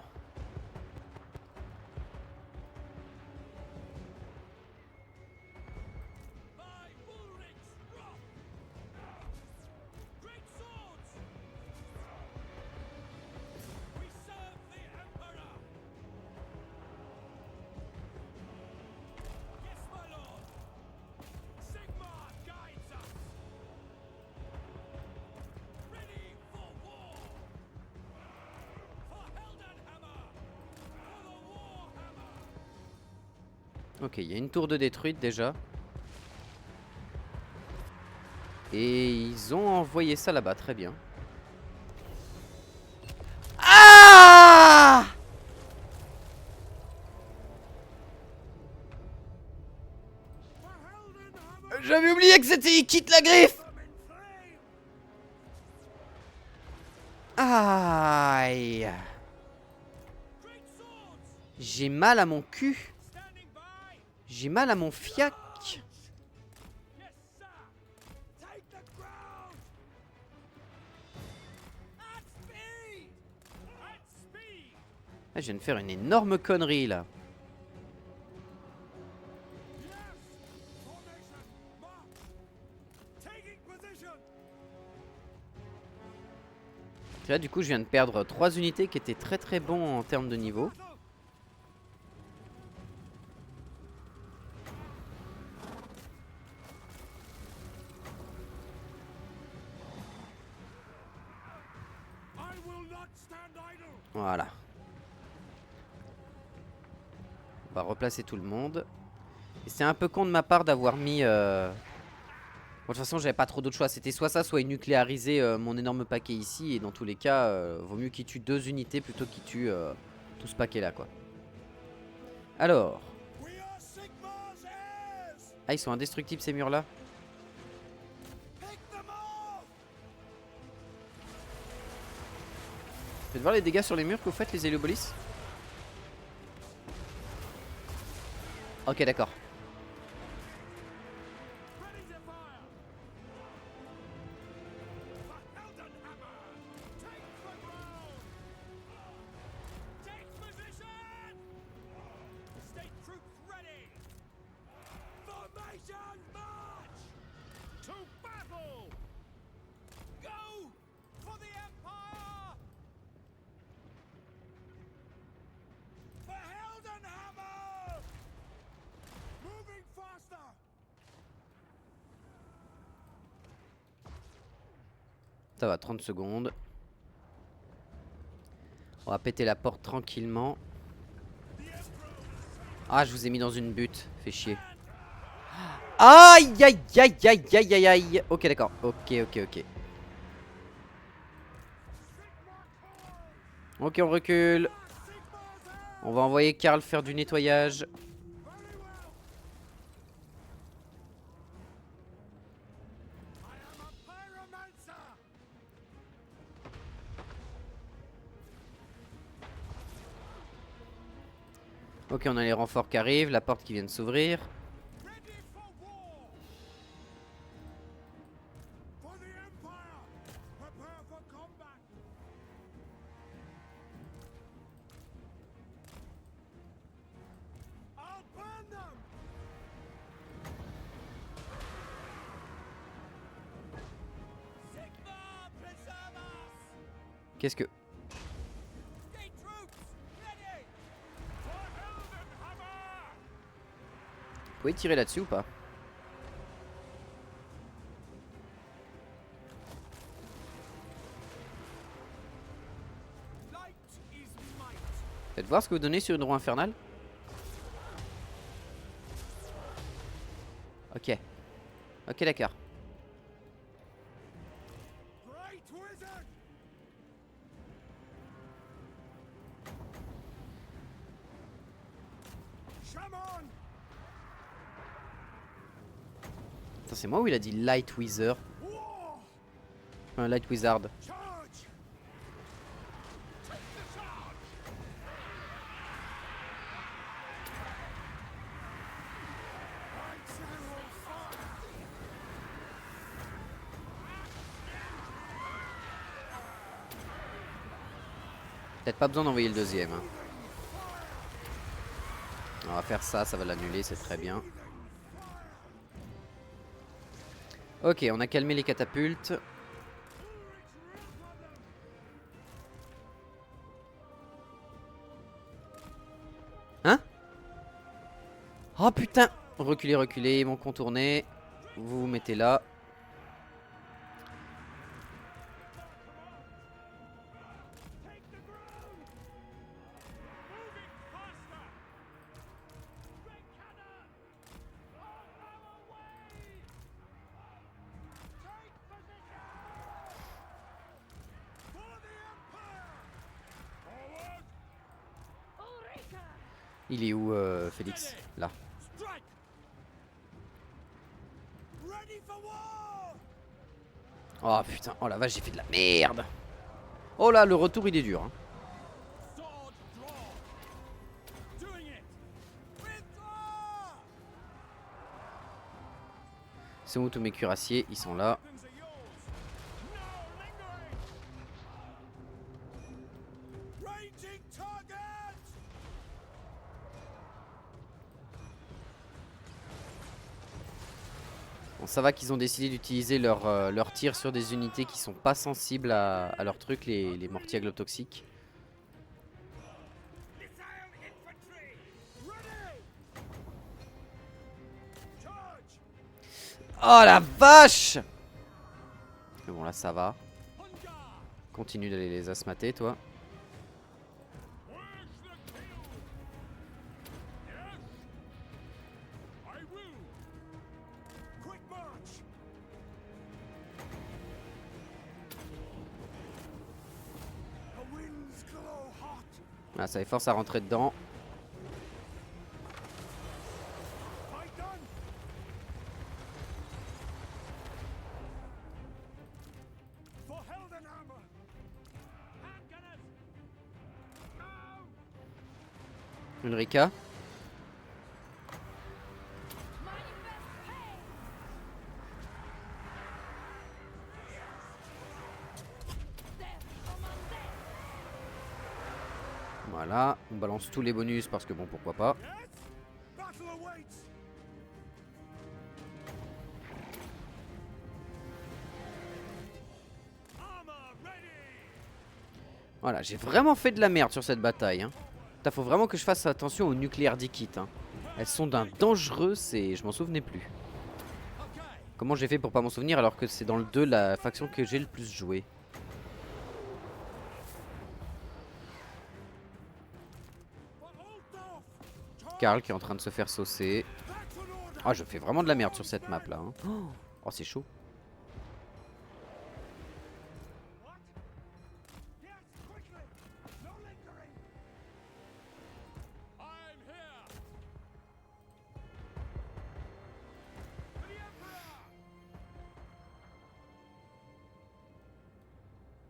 Ok, il y a une tour de détruite déjà. Et ils ont envoyé ça là-bas, très bien. Ah! J'avais oublié que c'était il quitte la griffe. Aïe. J'ai mal à mon cul. J'ai mal à mon fiac. Ah, je viens de faire une énorme connerie là. Là du coup je viens de perdre 3 unités qui étaient très très bons en termes de niveau. Voilà. On va replacer tout le monde. Et c'est un peu con de ma part d'avoir mis... Bon, de toute façon j'avais pas trop d'autre choix. C'était soit ça, soit nucléariser mon énorme paquet ici. Et dans tous les cas, vaut mieux qu'il tue 2 unités plutôt qu'il tue tout ce paquet là quoi. Alors... Ah, ils sont indestructibles ces murs là. Faites voir les dégâts sur les murs que vous faites, les Héliobolis. Ok, d'accord. Ça va, 30 secondes. On va péter la porte tranquillement. Ah, je vous ai mis dans une butte. Fait chier. Aïe, aïe, aïe, aïe, aïe, aïe, aïe. Ok, d'accord. Ok, ok, ok. Ok, on recule. On va envoyer Karl faire du nettoyage. Ok, on a les renforts qui arrivent, la porte qui vient de s'ouvrir. Qu'est-ce que... Vous pouvez tirer là-dessus ou pas? Faites voir ce que vous donnez sur une roue infernale. Ok. Ok, d'accord. C'est moi ou il a dit Light Wizard? Enfin, Light Wizard. Peut-être pas besoin d'envoyer le deuxième. Hein. On va faire ça, ça va l'annuler, c'est très bien. Ok, on a calmé les catapultes. Hein? Oh putain! Reculez, reculez, ils vont contourner. Vous vous mettez là. Il est où, Félix? Là. Oh putain, oh la vache, j'ai fait de la merde. Oh là, le retour il est dur. Hein. C'est où tous mes cuirassiers? Ils sont là. Bon, ça va qu'ils ont décidé d'utiliser leur tir sur des unités qui sont pas sensibles à leur truc, les mortiers aglotoxiques. Oh la vache! Mais bon là ça va. Continue d'aller les asmater toi. Ah, ça les force à rentrer dedans. Ulrika. Voilà, on balance tous les bonus parce que bon, pourquoi pas. Voilà, j'ai vraiment fait de la merde sur cette bataille. Hein. Putain, faut vraiment que je fasse attention aux nucléaires d'Ikit. Hein. Elles sont d'un dangereux, je m'en souvenais plus. Comment j'ai fait pour pas m'en souvenir alors que c'est dans le 2 la faction que j'ai le plus joué. Karl qui est en train de se faire saucer. Ah, je fais vraiment de la merde sur cette map là. Hein. Oh, c'est chaud.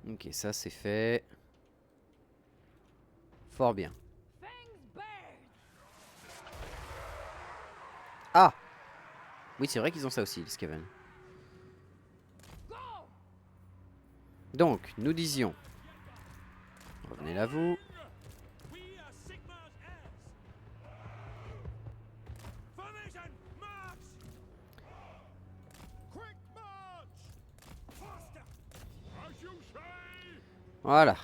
Ok, ça c'est fait. Fort bien. Ah! Oui, c'est vrai qu'ils ont ça aussi, les Skaven. Donc, nous disions... Revenez là, vous. Voilà.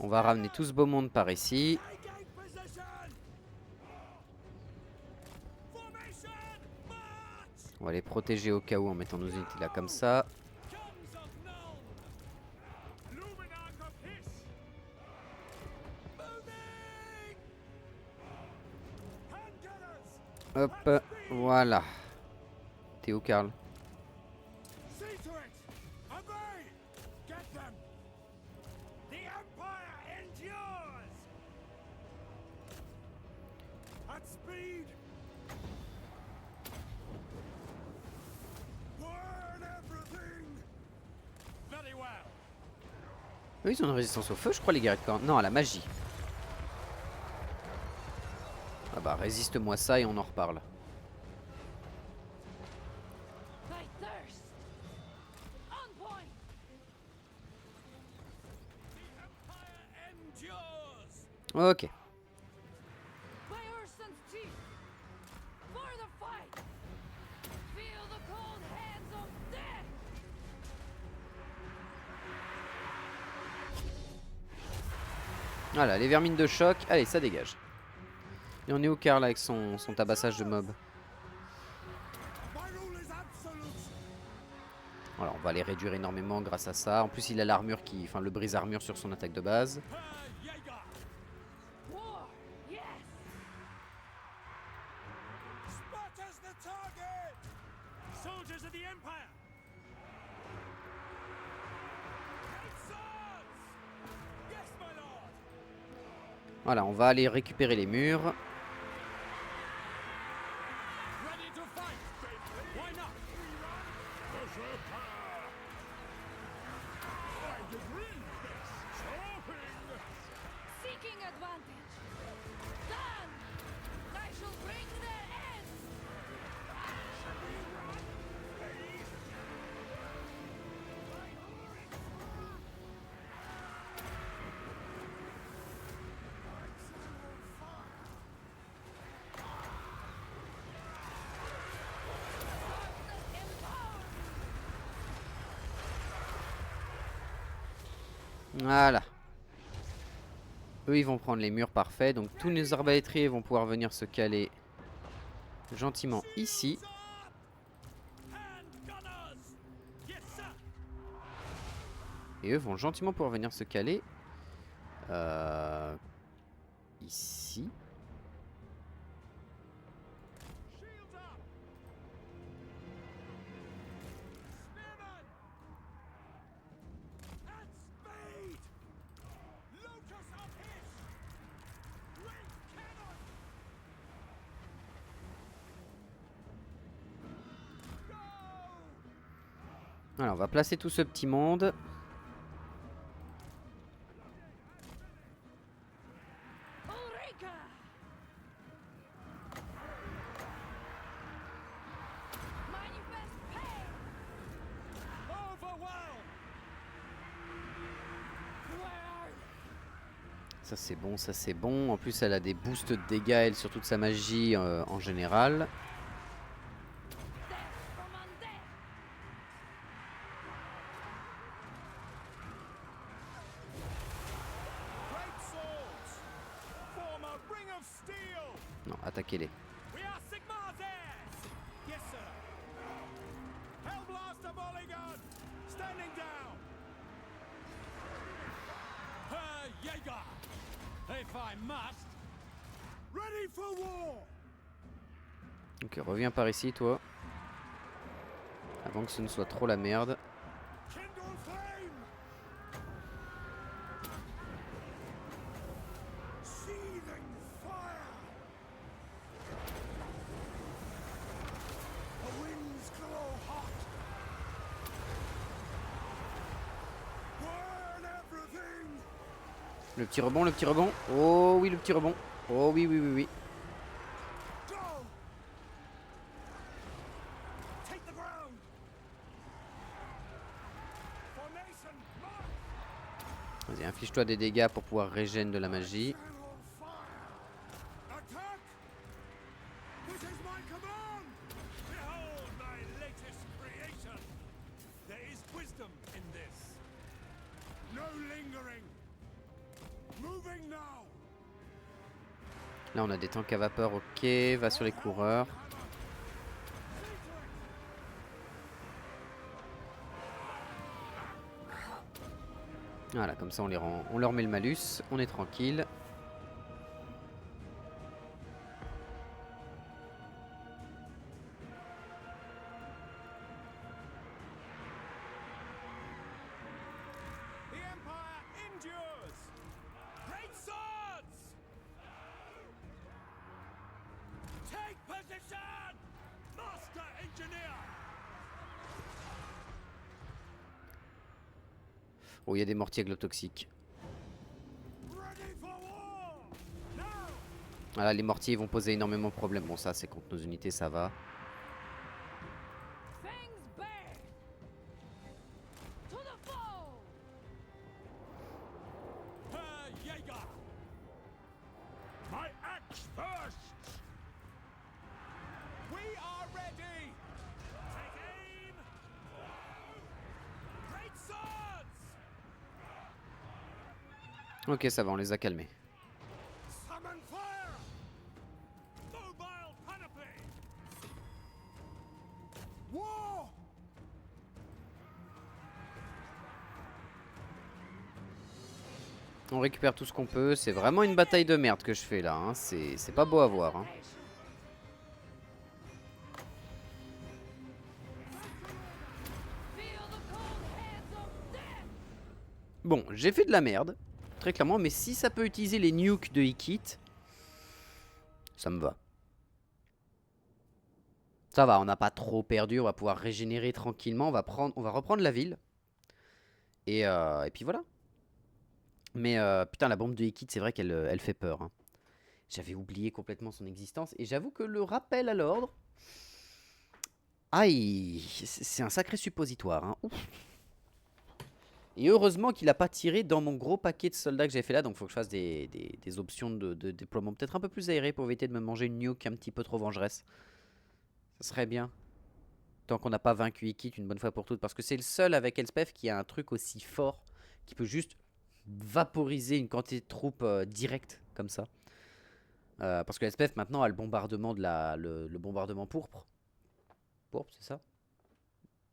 On va ramener tout ce beau monde par ici. On va les protéger au cas où en mettant nos unités là comme ça. Hop, voilà. T'es où, Karl? Oui, ils ont une résistance au feu, je crois, les guerriers de corps. Non, à la magie. Ah bah, résiste-moi ça et on en reparle. Ok. By Urson's teeth. For the fight. Feel the cold hands of death. Voilà, les vermines de choc. Allez, ça dégage. Et on est où, Karl, avec son tabassage de mob? My rule is absolute. Voilà, on va les réduire énormément grâce à ça. En plus, il a l'armure qui... Enfin, le brise-armure sur son attaque de base. Jaeger. War. Yes. Sparta's the target. Soldiers of the Empire. Great swords. Yes, my lord. Voilà, on va aller récupérer les murs. Ready to fight. Why not? Seeking advantage. Done. I shall bring their end. Voilà. Eux, ils vont prendre les murs parfaits. Donc, tous nos arbalétriers vont pouvoir venir se caler gentiment ici. And gunners. Yes, sir. Et eux vont gentiment pouvoir venir se caler ici. Shields up. Spearmen. At speed. Lotus of Hiss. Great cannon. Go. Voilà, on va placer tout ce petit monde. Ulrika. Manifest pain. Overwhelm. Where are you? Ça c'est bon, ça c'est bon. En plus elle a des boosts de dégâts elle sur toute sa magie en général. Death from undead. Great swords. Form a ring of steel. Non, attaquez-les. We are Sigmar's heirs. Yes, sir. Hellblaster Mulligan. Standing down. Herr Jaeger. If I must. Ready for war. Ok, reviens par ici toi. Avant que ce ne soit trop la merde. Kindle flame. Seething fire. The winds glow hot. Burn everything. Le petit rebond, le petit rebond. Oh oui, le petit rebond. Oh oui, oui, oui, oui. Go. Take the ground. Formation. March. Vas-y, inflige-toi des dégâts pour pouvoir régénérer de la magie. Channel fire. Attack. This is my command. Behold my latest creation. There is wisdom in this. No lingering. Moving now. Là on a des tanks à vapeur, ok. Va sur les coureurs. Voilà, comme ça on les rend, on leur met le malus, on est tranquille. The Empire endures. Great swords. Take position. Master Engineer. Oh, il y a des mortiers glotoxiques. Ready for war. Now. Voilà, les mortiers ils vont poser énormément de problèmes. Bon, ça c'est contre nos unités, ça va. Fangs bared. To the foe. Herr Jaeger. first. We are ready. Take aim. Great swords. Ok, ça va, on les a calmés. Summon fire. Mobile panoply. War. On récupère tout ce qu'on peut. C'est vraiment une bataille de merde que je fais là. Hein. C'est pas beau à voir. Hein. Feel the cold hands of death. Bon, j'ai fait de la merde. Très clairement. Mais si ça peut utiliser les nukes de Ikit, ça me va. Ça va, on n'a pas trop perdu. On va pouvoir régénérer tranquillement. On va reprendre la ville. Et puis voilà. Mais putain, la bombe de Ikit, c'est vrai qu'elle elle fait peur. Hein. J'avais oublié complètement son existence. Et j'avoue que le rappel à l'ordre... Aïe, c'est un sacré suppositoire. Hein. Ouf. Et heureusement qu'il n'a pas tiré dans mon gros paquet de soldats que j'ai fait là. Donc il faut que je fasse des options de déploiement peut-être un peu plus aérées pour éviter de me manger une nuke un petit peu trop vengeresse. Ça serait bien. Tant qu'on n'a pas vaincu Ikit une bonne fois pour toutes. Parce que c'est le seul avec Elspeth qui a un truc aussi fort. Qui peut juste vaporiser une quantité de troupes direct comme ça. Parce que Elspeth maintenant a le bombardement de le bombardement pourpre. Pourpre, c'est ça?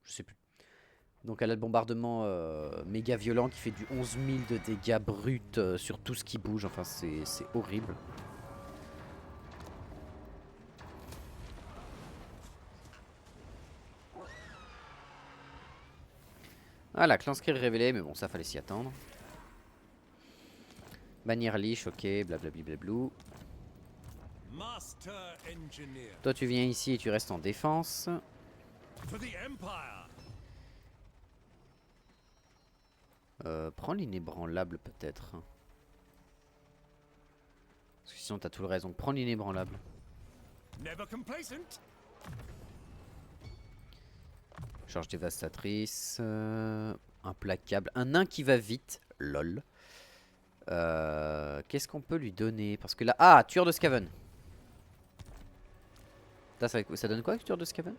Je sais plus. Donc elle a le bombardement méga violent qui fait du 11 000 de dégâts bruts sur tout ce qui bouge. Enfin c'est horrible. Ah la Clanskill révélée, mais bon ça fallait s'y attendre. Bannière liche, ok, blablabla. Master engineer. Toi tu viens ici et tu restes en défense. For the Empire. Prends l'inébranlable peut-être. Parce que sinon t'as tout le reste, donc prends l'inébranlable. Never complacent. Charge dévastatrice. Implacable. Un nain qui va vite. Lol. Qu'est-ce qu'on peut lui donner? Parce que là... Ah, tueur de Skaven. Ça donne quoi, tueur de Skaven?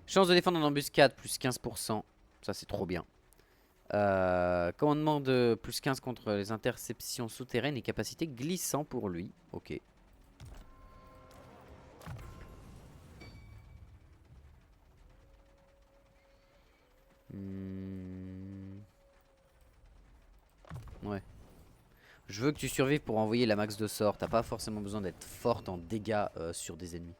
Chance de défendre en embuscade, plus 15%. Ça, c'est trop bien. Commandement de plus 15 contre les interceptions souterraines et capacité glissant pour lui. Ok. Ouais. Je veux que tu survives pour envoyer la max de sorts. T'as pas forcément besoin d'être forte en dégâts sur des ennemis.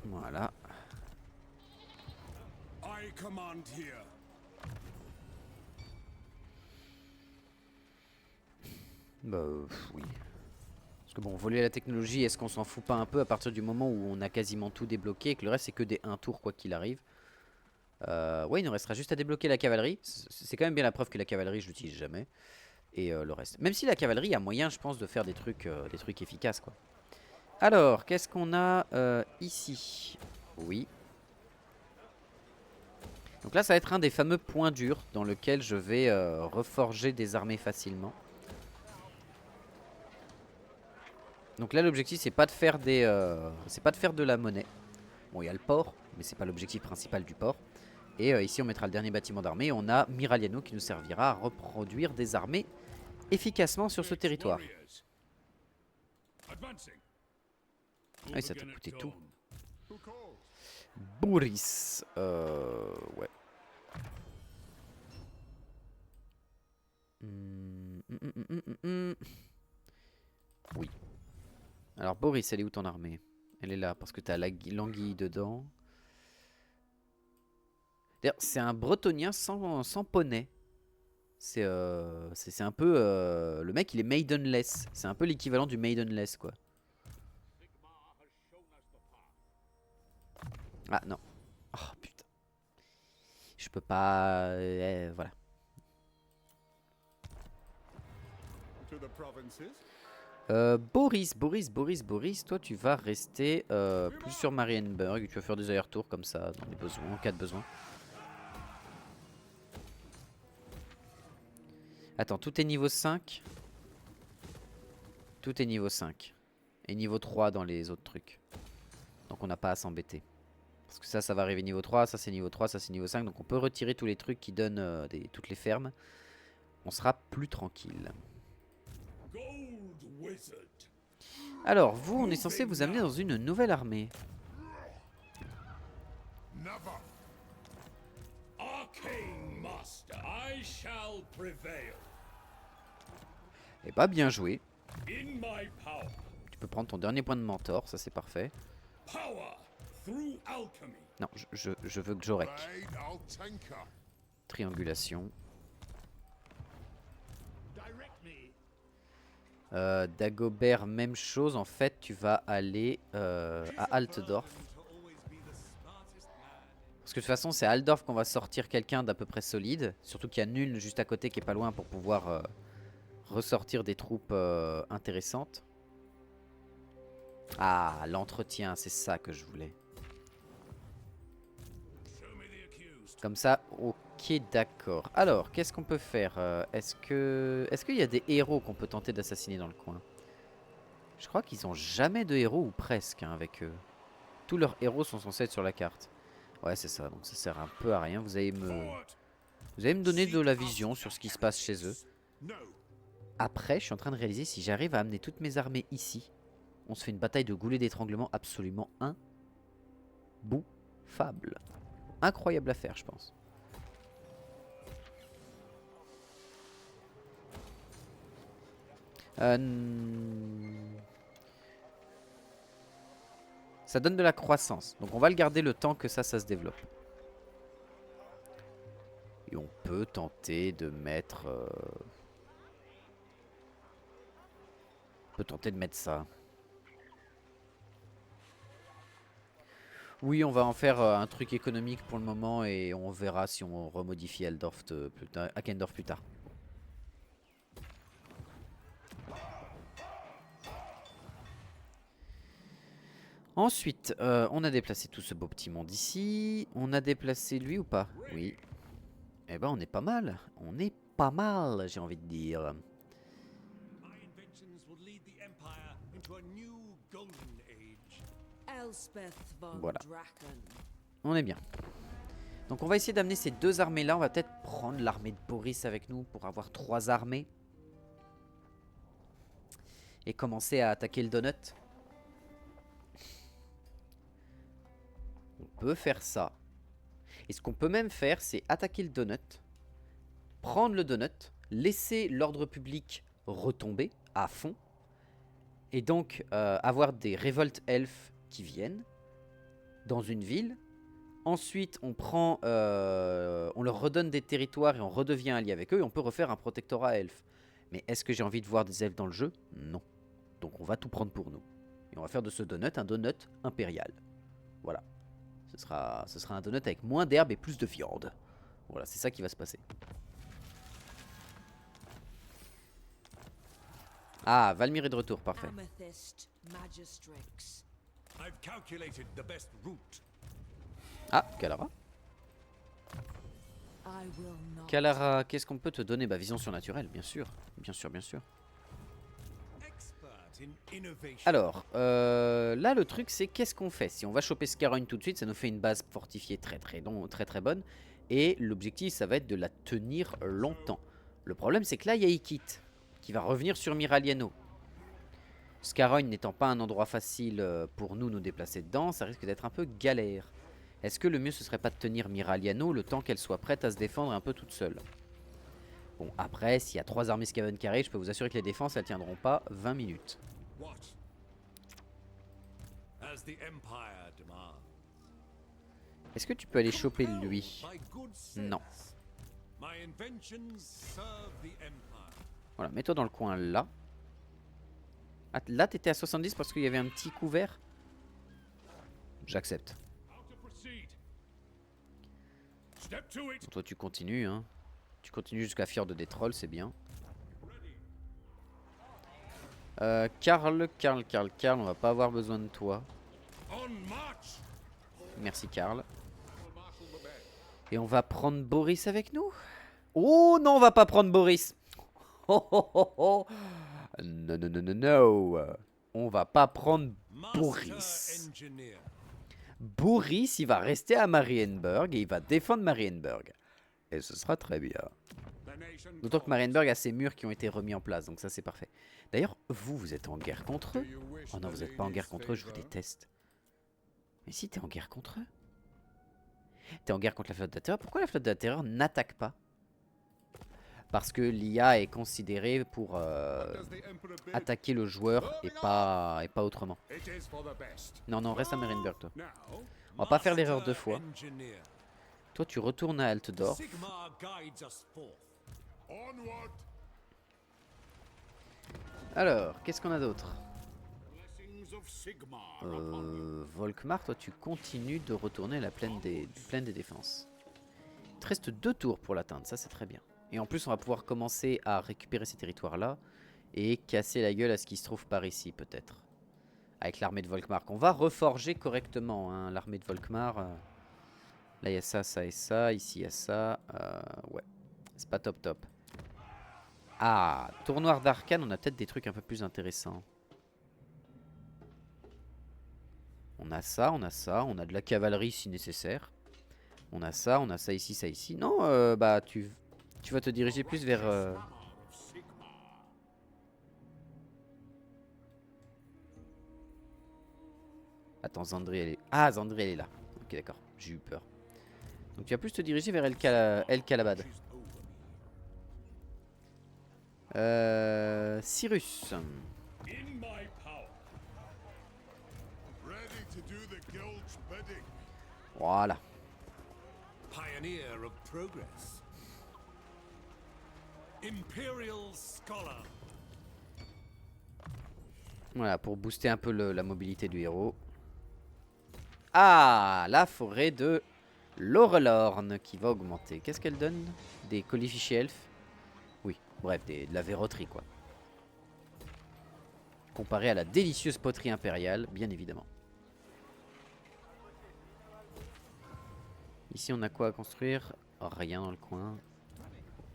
Voilà. I command here. Bah oui. Parce que bon, voler la technologie, est-ce qu'on s'en fout pas un peu à partir du moment où on a quasiment tout débloqué et que le reste c'est que des 1 tour quoi qu'il arrive. Ouais, il nous restera juste à débloquer la cavalerie. C'est quand même bien la preuve que la cavalerie je l'utilise jamais. Et le reste. Même si la cavalerie a moyen je pense de faire des trucs efficaces quoi. Alors, qu'est-ce qu'on a ici? Oui. Donc là ça va être un des fameux points durs dans lequel je vais reforger des armées facilement. Donc là l'objectif c'est pas de faire de la monnaie. Bon il y a le port, mais c'est pas l'objectif principal du port. Et ici on mettra le dernier bâtiment d'armée. On a Miraliano qui nous servira à reproduire des armées efficacement sur ce territoire. Ah oui ça t'a coûté tout. Boris. Ouais. Oui. Alors Boris, elle est où ton armée? Elle est là parce que t'as l'anguille dedans. D'ailleurs, c'est un bretonien sans poney. C'est un peu... le mec, il est maidenless. C'est un peu l'équivalent du maidenless, quoi. Ah, non. Oh, putain. Je peux pas... voilà. Boris, toi tu vas rester plus sur Marienburg, tu vas faire des allers-retours comme ça dans les besoins, en cas de besoin. Attends, tout est niveau 5. Tout est niveau 5. Et niveau 3 dans les autres trucs. Donc on n'a pas à s'embêter. Parce que ça va arriver niveau 3, ça c'est niveau 3, ça c'est niveau 5. Donc on peut retirer tous les trucs qui donnent toutes les fermes. On sera plus tranquille. Alors, vous, on est censé vous amener dans une nouvelle armée. Never. Arcane Master, I shall prevail. Eh bah, bien joué. In my power. Tu peux prendre ton dernier point de mentor, ça c'est parfait. Power through alchemy. Non, je veux que Jorek. Blade, I'll tinker. Triangulation. Direct me. Dagobert, même chose. En fait, tu vas aller à Altdorf. Parce que de toute façon, c'est à Altdorf qu'on va sortir quelqu'un d'à peu près solide. Surtout qu'il y a Nuln juste à côté qui est pas loin pour pouvoir ressortir des troupes intéressantes. Ah, l'entretien, c'est ça que je voulais. Comme ça, ok, d'accord. Alors, qu'est-ce qu'on peut faire? Est-ce qu'il y a des héros qu'on peut tenter d'assassiner dans le coin? Je crois qu'ils ont jamais de héros, ou presque, hein, avec eux. Tous leurs héros sont censés être sur la carte. Ouais, c'est ça, donc ça sert un peu à rien. Vous allez me donner de la vision sur ce qui se passe chez eux. Après, je suis en train de réaliser, si j'arrive à amener toutes mes armées ici, on se fait une bataille de goulets d'étranglement absolument imbouffable. Incroyable à faire, je pense. Ça donne de la croissance. Donc on va le garder le temps que ça se développe. Et on peut tenter de mettre... On peut tenter de mettre ça. Oui, on va en faire un truc économique pour le moment et on verra si on remodifie Akendorf plus tard. Ensuite, on a déplacé tout ce beau petit monde ici. On a déplacé lui ou pas? Oui. Eh ben, on est pas mal. On est pas mal, j'ai envie de dire. Voilà. On est bien. Donc on va essayer d'amener ces deux armées là. On va peut-être prendre l'armée de Boris avec nous pour avoir 3 armées. Et commencer à attaquer le donut. On peut faire ça. Et ce qu'on peut même faire, c'est attaquer le donut. Prendre le donut. Laisser l'ordre public retomber à fond. Et donc avoir des révoltes elfes qui viennent dans une ville. Ensuite, on prend, on leur redonne des territoires et on redevient allié avec eux. Et on peut refaire un protectorat elfe. Mais est-ce que j'ai envie de voir des elfes dans le jeu? Non. Donc on va tout prendre pour nous. Et on va faire de ce donut un donut impérial. Voilà. Ce sera un donut avec moins d'herbe et plus de viande. Voilà, c'est ça qui va se passer. Ah, Valmir est de retour, parfait. Ah, Kalara. Kalara, qu'est-ce qu'on peut te donner? Bah, vision surnaturelle, bien sûr. Bien sûr, bien sûr. Alors, là le truc c'est qu'est-ce qu'on fait? Si on va choper Scarogne tout de suite, ça nous fait une base fortifiée très bonne. Et l'objectif ça va être de la tenir longtemps. Le problème c'est que là il y a Ikit qui va revenir sur Miraliano. Scarogne n'étant pas un endroit facile pour nous déplacer dedans, ça risque d'être un peu galère. Est-ce que le mieux ce serait pas de tenir Miraliano le temps qu'elle soit prête à se défendre un peu toute seule? Bon, après, s'il y a 3 armées Skaven carrées, je peux vous assurer que les défenses, elles tiendront pas 20 minutes. Est-ce que tu peux aller choper lui? Non. Voilà, mets-toi dans le coin là. Ah, là, t'étais à 70 parce qu'il y avait un petit couvert. J'accepte. Toi, tu continues, hein. Tu continues jusqu'à Fjord des Trolls, c'est bien. Karl, on va pas avoir besoin de toi. Merci Karl. Et on va prendre Boris avec nous? Oh non, on va pas prendre Boris. Oh, oh, oh, oh. Non, non, non, non, non. On va pas prendre Master Boris. Engineer. Boris, il va rester à Marienburg et il va défendre Marienburg. Et ce sera très bien. The nation D'autant que calls. Marienburg a ses murs qui ont été remis en place, donc ça c'est parfait. D'ailleurs, vous êtes en guerre contre Do eux? you wish Oh non, the vous êtes pas en guerre lady's contre eux, je vous favor? déteste. Mais si, t'es en guerre contre eux. T'es en guerre contre la flotte de la terreur. Pourquoi la flotte de la terreur n'attaque pas? Parce que l'IA est considérée pour Does the emperor bid? attaquer le joueur et pas autrement. It is for the best. Non, non, reste à Marienburg, toi. Now, On va pas faire l'erreur deux Master fois. Engineer. Toi, tu retournes à Altdorf. Sigmar guides us forth. Onward. Alors, qu'est-ce qu'on a d'autre? Blessings of Sigmar upon you. Volkmar, toi, tu continues de retourner à la plaine des défenses. Il te reste 2 tours pour l'atteindre, ça c'est très bien. Et en plus, on va pouvoir commencer à récupérer ces territoires-là et casser la gueule à ce qui se trouve par ici, peut-être. Avec l'armée de Volkmar. On va reforger correctement, hein, l'armée de Volkmar. Là, il y a ça, ça et ça. Ici, il y a ça. Ouais, c'est pas top top. Ah, tournoir d'arcane, on a peut-être des trucs un peu plus intéressants. On a ça, on a ça, on a de la cavalerie si nécessaire. On a ça ici, ça ici. Non, bah tu vas te diriger plus vers... Attends, Zandri, elle est... Ah, Zandri, elle est là. Ok, d'accord, j'ai eu peur. Donc tu vas plus te diriger vers El Kalabad. Cyrus. In my power. Ready to do the guild's bidding. Voilà. Pioneer of progress. Imperial scholar. Voilà, pour booster un peu la mobilité du héros. Ah, la forêt de Laurelorn qui va augmenter. Qu'est-ce qu'elle donne? Des colifichets elfes? Oui, bref, de la verroterie quoi. Comparé à la délicieuse poterie impériale, bien évidemment. Ici, on a quoi à construire? Rien dans le coin.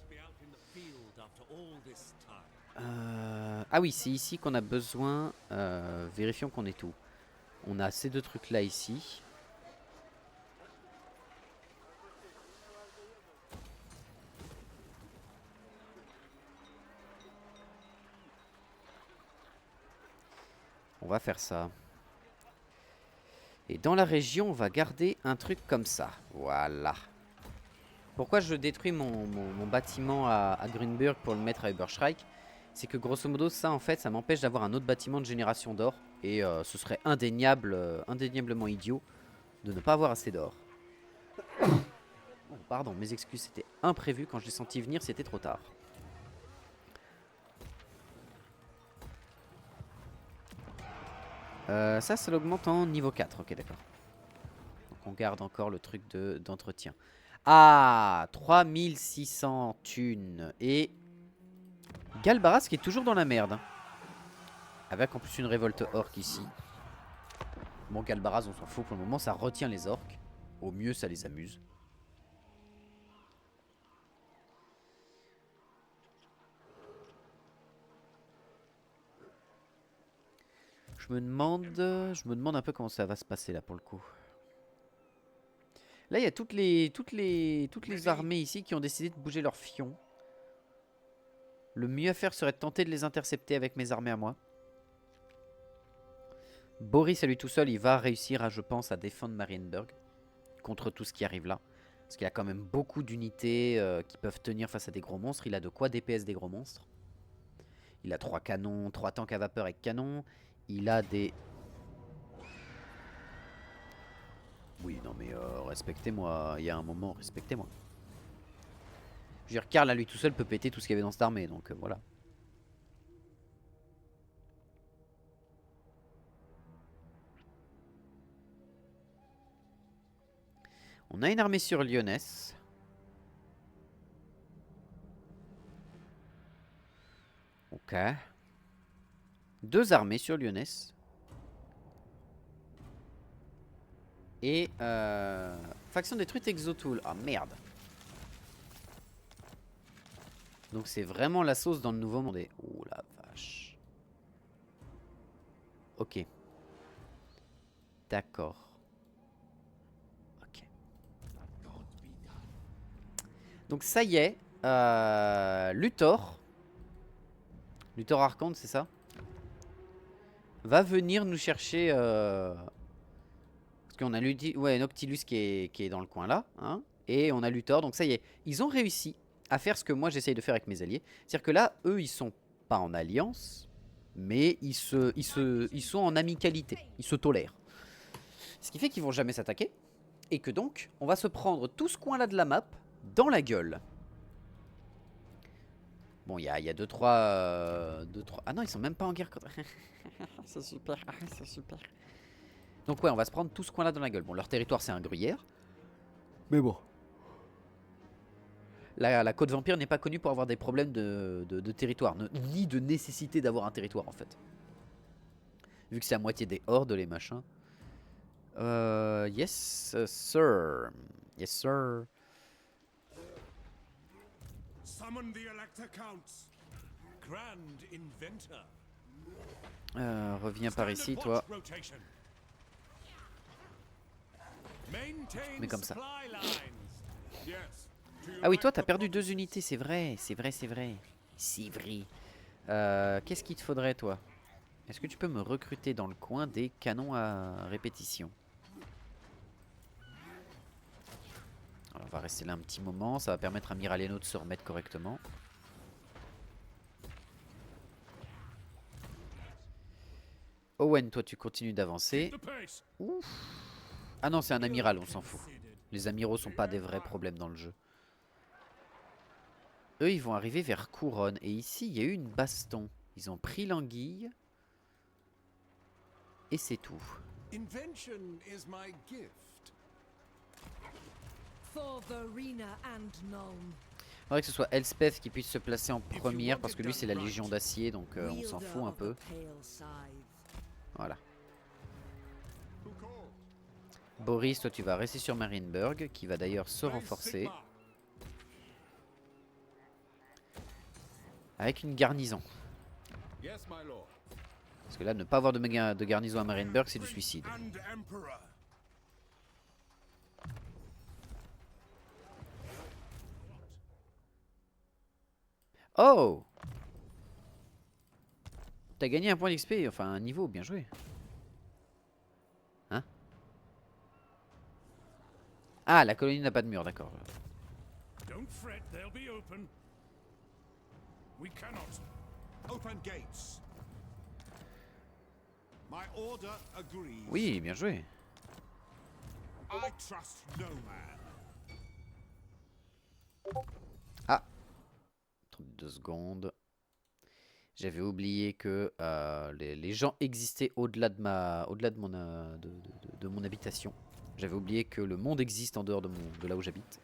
Be out in the field after all this time. Ah oui, c'est ici qu'on a besoin. Vérifions qu'on est tout. On a ces 2 trucs là ici. On va faire ça. Et dans la région, on va garder un truc comme ça. Voilà. Pourquoi je détruis mon bâtiment à Grünburg pour le mettre à Überschreik? C'est que grosso modo, ça en fait, ça m'empêche d'avoir un autre bâtiment de génération d'or. Et ce serait indéniablement idiot de ne pas avoir assez d'or. Oh, pardon, mes excuses, c'était imprévu. Quand je l'ai senti venir, c'était trop tard. Ça l'augmente en niveau 4. Ok, d'accord. Donc on garde encore le truc d'entretien. Ah, 3600 thunes. Et Galbaras qui est toujours dans la merde. Hein. Avec en plus une révolte orque ici. Bon, Galbaras, on s'en fout pour le moment. Ça retient les orques. Au mieux, ça les amuse. Je me demande un peu comment ça va se passer là pour le coup. Là, il y a toutes les armées ici qui ont décidé de bouger leurs fions. Le mieux à faire serait de tenter de les intercepter avec mes armées à moi. Boris à lui tout seul, il va réussir à, je pense, à défendre Marienburg contre tout ce qui arrive là. Parce qu'il a quand même beaucoup d'unités qui peuvent tenir face à des gros monstres. Il a de quoi DPS des gros monstres. Il a 3 canons, 3 tanks à vapeur avec canon. Il a des... Oui, non mais respectez-moi. Il y a un moment, respectez-moi. Je veux dire, Karl à lui tout seul peut péter tout ce qu'il y avait dans cette armée. Donc voilà. On a une armée sur Lyonesse. Ok. 2 armées sur Lyonesse. Et faction détruite Exotool. Ah merde. Donc c'est vraiment la sauce dans le nouveau monde. Et... oh la vache. Ok. D'accord. Ok. Donc ça y est. Luthor. Luthor Arcante, c'est ça? Va venir nous chercher... parce qu'on a Noctilus qui est dans le coin là. Hein, et on a Luthor. Donc ça y est. Ils ont réussi à faire ce que moi j'essaye de faire avec mes alliés. C'est-à-dire que là, eux, ils sont pas en alliance. Mais ils sont en amicalité. Ils se tolèrent. Ce qui fait qu'ils vont jamais s'attaquer. Et que donc, on va se prendre tout ce coin-là de la map dans la gueule. Bon, il y a 2-3... Ah non, ils sont même pas en guerre contre... c'est super, c'est super. Donc ouais, on va se prendre tout ce coin-là dans la gueule. Bon, leur territoire, c'est un gruyère. Mais bon. La côte vampire n'est pas connue pour avoir des problèmes de territoire. Ni de nécessité d'avoir un territoire, en fait. Vu que c'est à moitié des hordes, les machins. Yes, sir. Yes, sir. Summon the Elector Counts. Grand Inventor. Reviens par ici, toi. Rotation. Mais comme ça. Supply lines. Yes. Ah oui, toi, t'as perdu 2 unités, c'est vrai. C'est vrai, c'est vrai. C'est vrai. Qu'est-ce qu'il te faudrait, toi? Est-ce que tu peux me recruter dans le coin des canons à répétition? Alors, on va rester là un petit moment. Ça va permettre à Miraleno de se remettre correctement. Owen, toi, tu continues d'avancer. Ouf. Ah non, c'est un amiral, on s'en fout. Les amiraux sont pas des vrais problèmes dans le jeu. Eux, ils vont arriver vers Couronne. Et ici, il y a eu une baston. Ils ont pris l'anguille. Et c'est tout. Invention is my gift. For Verena and Nuln. Faudrait que ce soit Elspeth qui puisse se placer en première. Parce que lui, c'est la Légion d'Acier. Donc on s'en fout un peu. Voilà. Boris, toi tu vas rester sur Marienburg, qui va d'ailleurs se renforcer. Avec une garnison. Parce que là, ne pas avoir de garnison à Marienburg, c'est du suicide. Oh! T'as gagné un point d'XP, enfin un niveau, bien joué. Hein? Ah, la colonie n'a pas de mur, d'accord. Don't fret, they'll be open. We cannot open gates. My order agrees. Oui, bien joué. I trust no man. Ah! 32 secondes. J'avais oublié que les gens existaient au-delà de mon habitation. J'avais oublié que le monde existe en dehors de là où j'habite.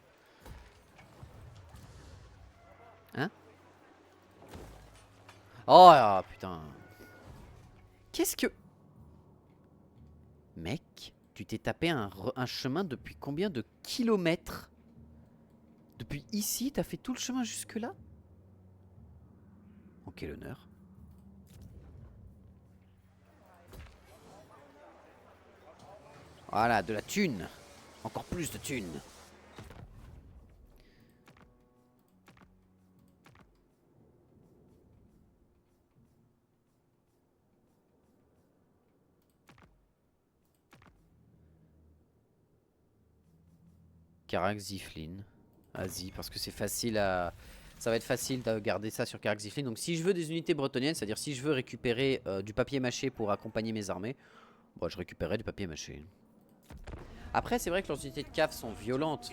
Hein? Oh ah, putain. Qu'est-ce que... Mec, tu t'es tapé un chemin depuis combien de kilomètres? Depuis ici, t'as fait tout le chemin jusque là? Oh, quel honneur. Voilà, de la thune. Encore plus de thune. Karak Ziflin. Vas-y, parce que c'est facile à... Ça va être facile de garder ça sur Karak Ziflin. Donc si je veux des unités bretonniennes, c'est-à-dire si je veux récupérer du papier mâché pour accompagner mes armées, bon, je récupérerai du papier mâché. Après, c'est vrai que leurs unités de cave sont violentes.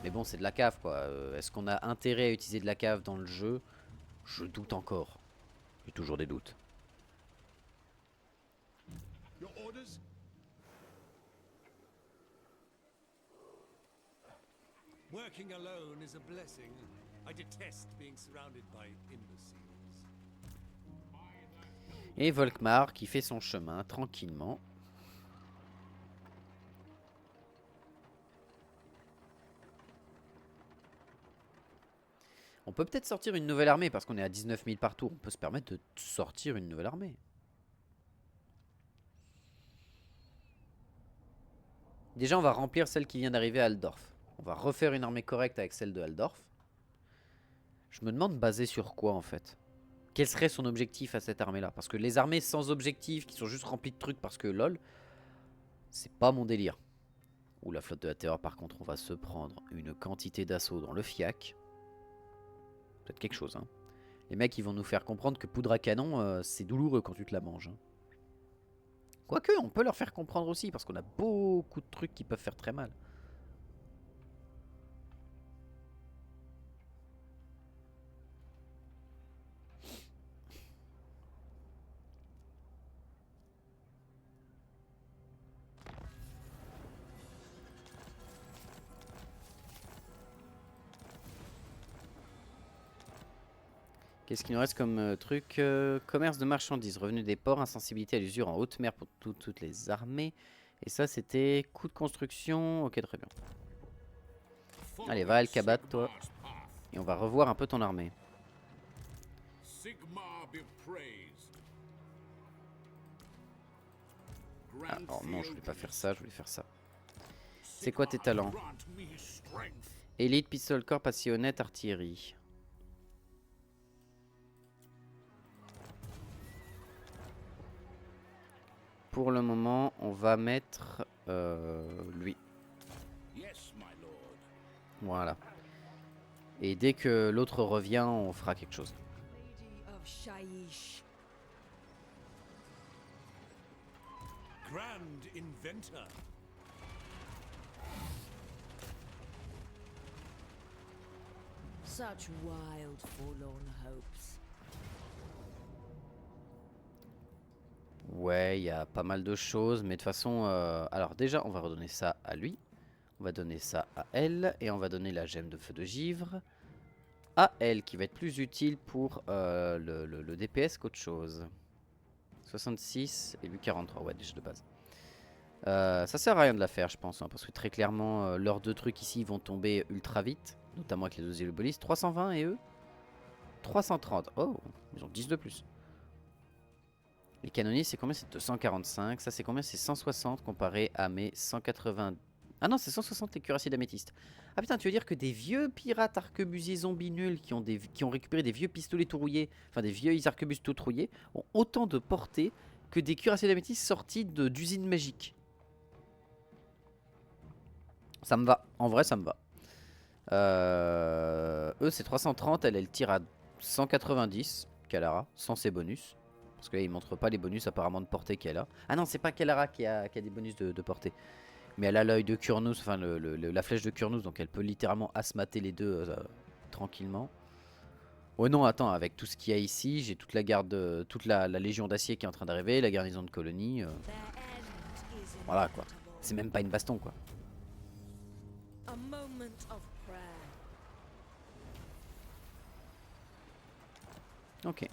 Mais bon, c'est de la cave, quoi. Est-ce qu'on a intérêt à utiliser de la cave dans le jeu? Je doute encore. J'ai toujours des doutes. Your orders? Working alone is a blessing. I detest being surrounded by imbeciles. Et Volkmar qui fait son chemin tranquillement. On peut peut-être sortir une nouvelle armée parce qu'on est à 19 000 par tour. On peut se permettre de sortir une nouvelle armée. Déjà, on va remplir celle qui vient d'arriver à Altdorf. On va refaire une armée correcte avec celle de Altdorf. Je me demande basé sur quoi en fait. Quel serait son objectif à cette armée-là? Parce que les armées sans objectif, qui sont juste remplies de trucs parce que lol, c'est pas mon délire. Ou la flotte de la terreur, par contre, on va se prendre une quantité d'assaut dans le fiac. Peut-être quelque chose, hein. Les mecs, ils vont nous faire comprendre que poudre à canon, c'est douloureux quand tu te la manges, hein. Quoique, on peut leur faire comprendre aussi, parce qu'on a beaucoup de trucs qui peuvent faire très mal. Qu'est-ce qu'il nous reste comme truc? Commerce de marchandises, revenu des ports, insensibilité à l'usure en haute mer pour toutes les armées. Et ça, c'était coût de construction. Ok, très bien. Allez, va Al-Kabat, toi. Et on va revoir un peu ton armée. Ah, oh non, je voulais pas faire ça, je voulais faire ça. C'est quoi tes talents? Élite, pistol corps, passionnette, artillerie. Pour le moment, on va mettre lui. Voilà. Et dès que l'autre revient, on fera quelque chose. Grand inventor. Such wild, forlorn hopes. Ouais, il y a pas mal de choses, mais de toute façon... alors déjà, on va redonner ça à lui. On va donner ça à elle. Et on va donner la gemme de feu de givre à elle, qui va être plus utile pour le DPS qu'autre chose. 66 et lui 43, ouais, déjà de base. Ça sert à rien de la faire, je pense, hein, parce que très clairement, leurs deux trucs ici vont tomber ultra vite, notamment avec les deux élubolistes. 320 et eux 330. Oh, ils ont 10 de plus. Les canonistes, c'est combien? C'est 245. Ça, c'est combien? C'est 160 comparé à mes 180. Ah non, c'est 160 les cuirassiers d'améthyste. Ah putain, tu veux dire que des vieux pirates arquebusiers zombies nuls qui ont récupéré des vieux pistolets tout rouillés, enfin des vieux arquebuses tout rouillés, ont autant de portée que des cuirassiers d'améthyste sortis d'usines magiques. Ça me va. En vrai, ça me va. Eux, c'est 330. Elle tire à 190. Kalara, sans ses bonus. Parce que là, il montre pas les bonus apparemment de portée qu'elle a. Ah non, c'est pas Kalara qui a des bonus de portée. Mais elle a l'œil de Kurnous, enfin la flèche de Kurnous, donc elle peut littéralement asmater les deux tranquillement. Oh non, attends, avec tout ce qu'il y a ici, j'ai toute la garde, toute la légion d'acier qui est en train d'arriver, la garnison de colonie. Voilà quoi. C'est même pas une baston quoi. A moment of prayer. Ok.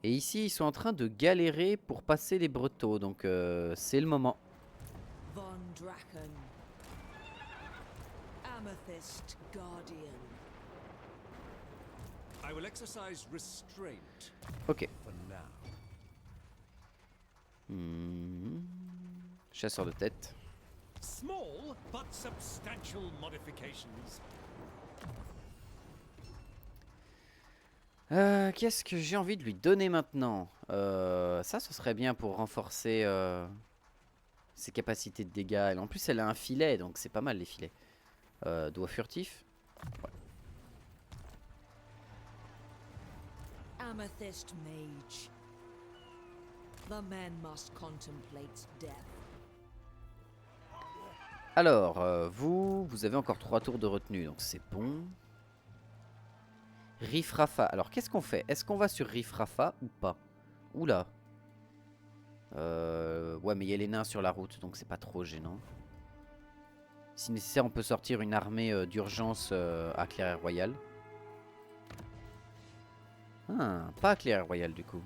Et ici, ils sont en train de galérer pour passer les Bretons, donc c'est le moment. Von Draken. Amethyst Guardian. I will exercise restraint Ok. for now. Chasseur de tête. Small but substantial modifications. Qu'est-ce que j'ai envie de lui donner maintenant? Ça, ce serait bien pour renforcer ses capacités de dégâts. Et en plus, elle a un filet, donc c'est pas mal les filets. Doigt furtif. Ouais. Amethyst Mage. The men must contemplate death. Alors, vous avez encore 3 tours de retenue, donc c'est bon. Rifrafa. Alors, qu'est-ce qu'on fait? Est-ce qu'on va sur Rifrafa ou pas? Oula. Ouais, mais il y a les nains sur la route, donc c'est pas trop gênant. Si nécessaire, on peut sortir une armée d'urgence à Clairière Royale. Ah, pas à Clairière Royale du coup.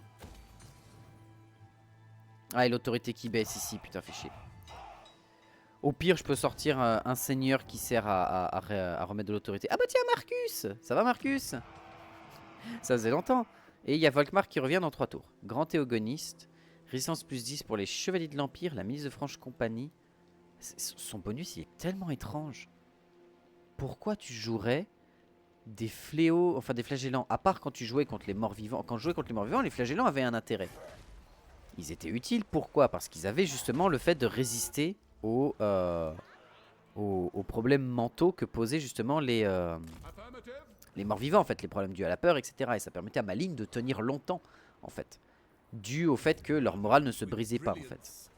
Ah, et l'autorité qui baisse ici, putain, fait chier. Au pire, je peux sortir un seigneur qui sert à remettre de l'autorité. Ah bah tiens, Marcus! Ça va, Marcus? Ça faisait longtemps. Et il y a Volkmar qui revient dans 3 tours. Grand Théogoniste. Résistance plus 10 pour les Chevaliers de l'Empire. La milice de Franche Compagnie. Son bonus, il est tellement étrange. Pourquoi tu jouerais des fléaux, enfin des flagellants? À part quand tu jouais contre les morts vivants. Quand je jouais contre les morts vivants, les flagellants avaient un intérêt. Ils étaient utiles. Pourquoi? Parce qu'ils avaient justement le fait de résister aux problèmes mentaux que posaient justement les morts vivants, en fait, les problèmes dus à la peur, etc. Et ça permettait à ma ligne de tenir longtemps, en fait, dû au fait que leur morale ne se brisait pas, en fait.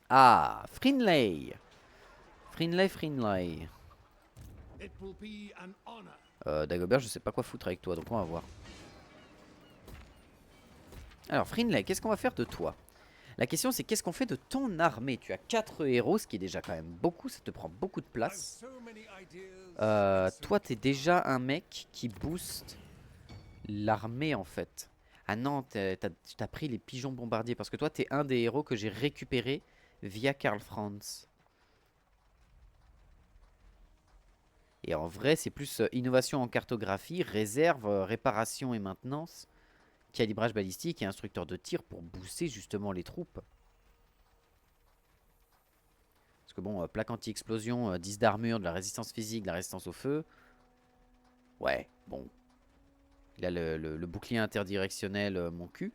Ah, Frinley. Frinley. Dagobert, je sais pas quoi foutre avec toi, donc on va voir. Alors, Frinley, qu'est-ce qu'on va faire de toi? La question, c'est qu'est-ce qu'on fait de ton armée? Tu as 4 héros, ce qui est déjà quand même beaucoup, ça te prend beaucoup de place. Toi, t'es déjà un mec qui booste l'armée, en fait. Ah non, t'as pris les pigeons bombardiers, parce que toi, t'es un des héros que j'ai récupéré via Karl Franz. Et en vrai, c'est plus innovation en cartographie, réserve, réparation et maintenance, calibrage balistique et instructeur de tir pour booster justement les troupes. Parce que bon, plaque anti-explosion, 10 d'armure, de la résistance physique, de la résistance au feu. Ouais, bon. Il a le bouclier interdirectionnel, mon cul.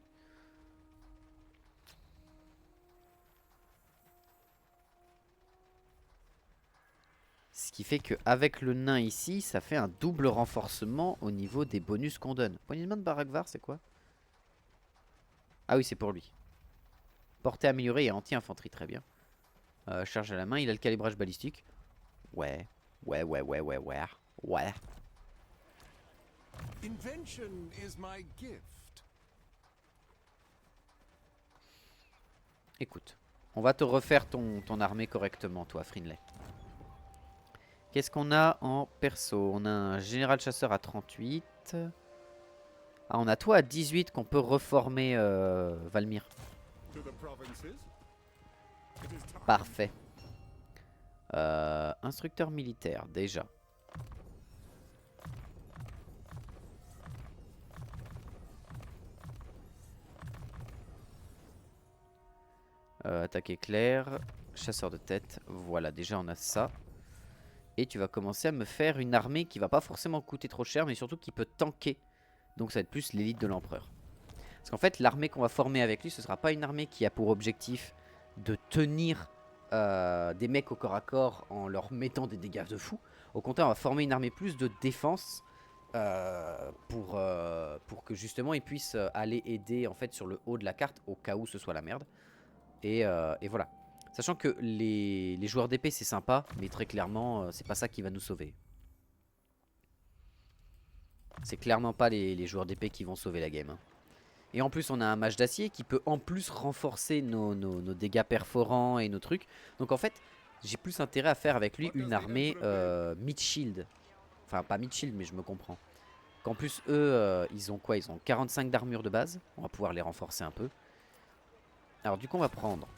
Ce qui fait qu'avec le nain ici, ça fait un double renforcement au niveau des bonus qu'on donne. Poignée de main de Barakvar, c'est quoi? Ah oui, c'est pour lui. Portée améliorée et anti-infanterie, très bien. Charge à la main, il a le calibrage balistique. Ouais. Invention is my gift. Écoute, on va te refaire ton armée correctement, toi, Frinley. Qu'est-ce qu'on a en perso? On a un général chasseur à 38. Ah, on a toi à 18 qu'on peut reformer, Valmir. Parfait. Instructeur militaire, déjà. Attaque éclair, chasseur de tête. Voilà, déjà on a ça. Et tu vas commencer à me faire une armée qui va pas forcément coûter trop cher, mais surtout qui peut tanker. Donc ça va être plus l'élite de l'empereur. Parce qu'en fait, l'armée qu'on va former avec lui, ce sera pas une armée qui a pour objectif de tenir des mecs au corps à corps en leur mettant des dégâts de fou. Au contraire, on va former une armée plus de défense pour que justement ils puissent aller aider en fait sur le haut de la carte au cas où ce soit la merde. Et voilà. Sachant que les joueurs d'épée c'est sympa, mais très clairement c'est pas ça qui va nous sauver. C'est clairement pas les joueurs d'épée qui vont sauver la game. Hein. Et en plus on a un mage d'acier qui peut en plus renforcer nos dégâts perforants et nos trucs. Donc en fait j'ai plus intérêt à faire avec lui une armée mid-shield. Enfin pas mid-shield mais je me comprends. Qu'en plus eux ils ont quoi? Ils ont 45 d'armure de base. On va pouvoir les renforcer un peu. Alors du coup on va prendre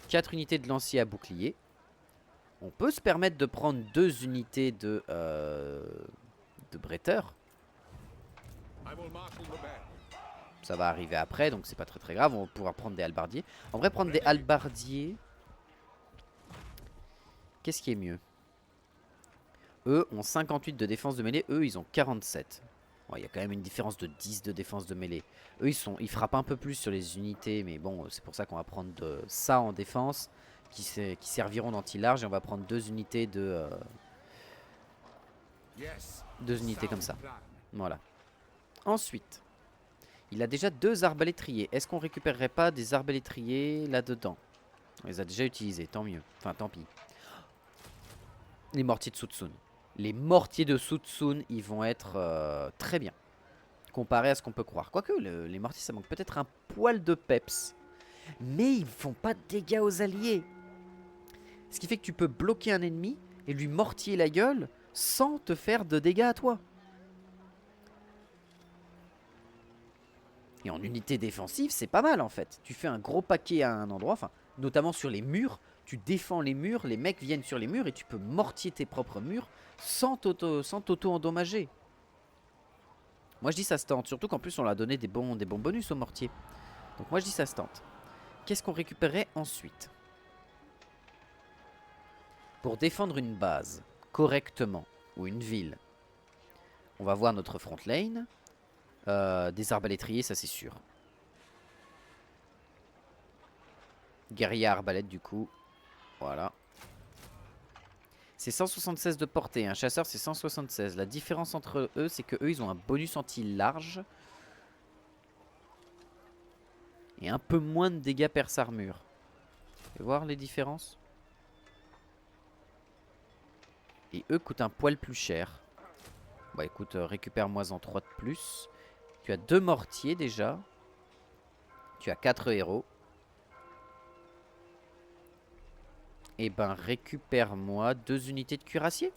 4 unités de lancier à bouclier. On peut se permettre de prendre 2 unités de bretteur. Ça va arriver après, donc c'est pas très grave. On va pouvoir prendre des halbardiers. En vrai, prendre des halbardiers, qu'est-ce qui est mieux? Eux ont 58 de défense de mêlée. Eux, ils ont 47. Il y a quand même une différence de 10 de défense de mêlée. Eux, ils frappent un peu plus sur les unités. Mais bon, c'est pour ça qu'on va prendre ça en défense. Qui serviront d'anti-large. Et on va prendre 2 unités de... 2 unités comme ça. Voilà. Ensuite, il a déjà 2 arbalétriers. Est-ce qu'on récupérerait pas des arbalétriers là-dedans? On les a déjà utilisés, tant mieux. Enfin, tant pis. Les mortiers de Sutsun. Les mortiers de Sutsun, ils vont être très bien. Comparé à ce qu'on peut croire. Quoique, les mortiers, ça manque peut-être un poil de peps. Mais ils font pas de dégâts aux alliés. Ce qui fait que tu peux bloquer un ennemi et lui mortier la gueule sans te faire de dégâts à toi. Et en unité défensive, c'est pas mal en fait. Tu fais un gros paquet à un endroit, enfin, notamment sur les murs. Tu défends les murs, les mecs viennent sur les murs et tu peux mortier tes propres murs sans t'auto-endommager. Moi je dis ça se tente, surtout qu'en plus on leur a donné des bons bonus au mortier. Donc moi je dis ça se tente. Qu'est-ce qu'on récupérait ensuite? Pour défendre une base correctement, ou une ville, on va voir notre front lane. Des arbalétriers, ça c'est sûr. Guerrier arbalète du coup. Voilà. C'est 176 de portée, un chasseur c'est 176. La différence entre eux, c'est que eux ils ont un bonus anti-large. Et un peu moins de dégâts perce armure. Tu peux voir les différences? Et eux coûtent un poil plus cher. Bah écoute, récupère-moi-en 3 de plus. Tu as 2 mortiers déjà. Tu as 4 héros. Et ben récupère-moi 2 unités de cuirassier.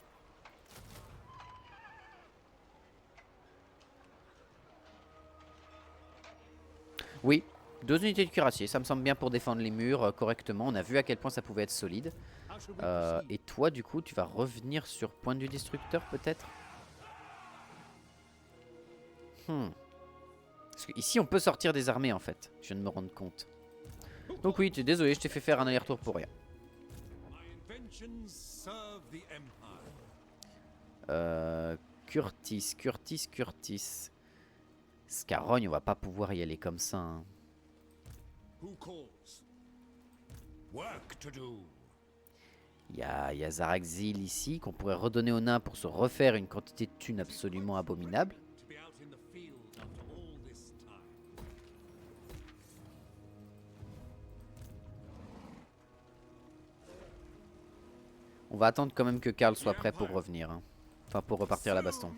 Oui, 2 unités de cuirassier, ça me semble bien pour défendre les murs correctement. On a vu à quel point ça pouvait être solide. Et toi du coup tu vas revenir sur point du destructeur peut-être. Parce que ici on peut sortir des armées en fait. Je viens de me rendre compte. Donc oui, désolé, je t'ai fait faire un aller-retour pour rien. Curtis. Scarogne, on va pas pouvoir y aller comme ça. Hein. Il y a Zaraxil ici qu'on pourrait redonner aux nains pour se refaire une quantité de thunes absolument abominable. On va attendre quand même que Karl soit prêt pour revenir. Hein. Enfin, pour repartir à la baston.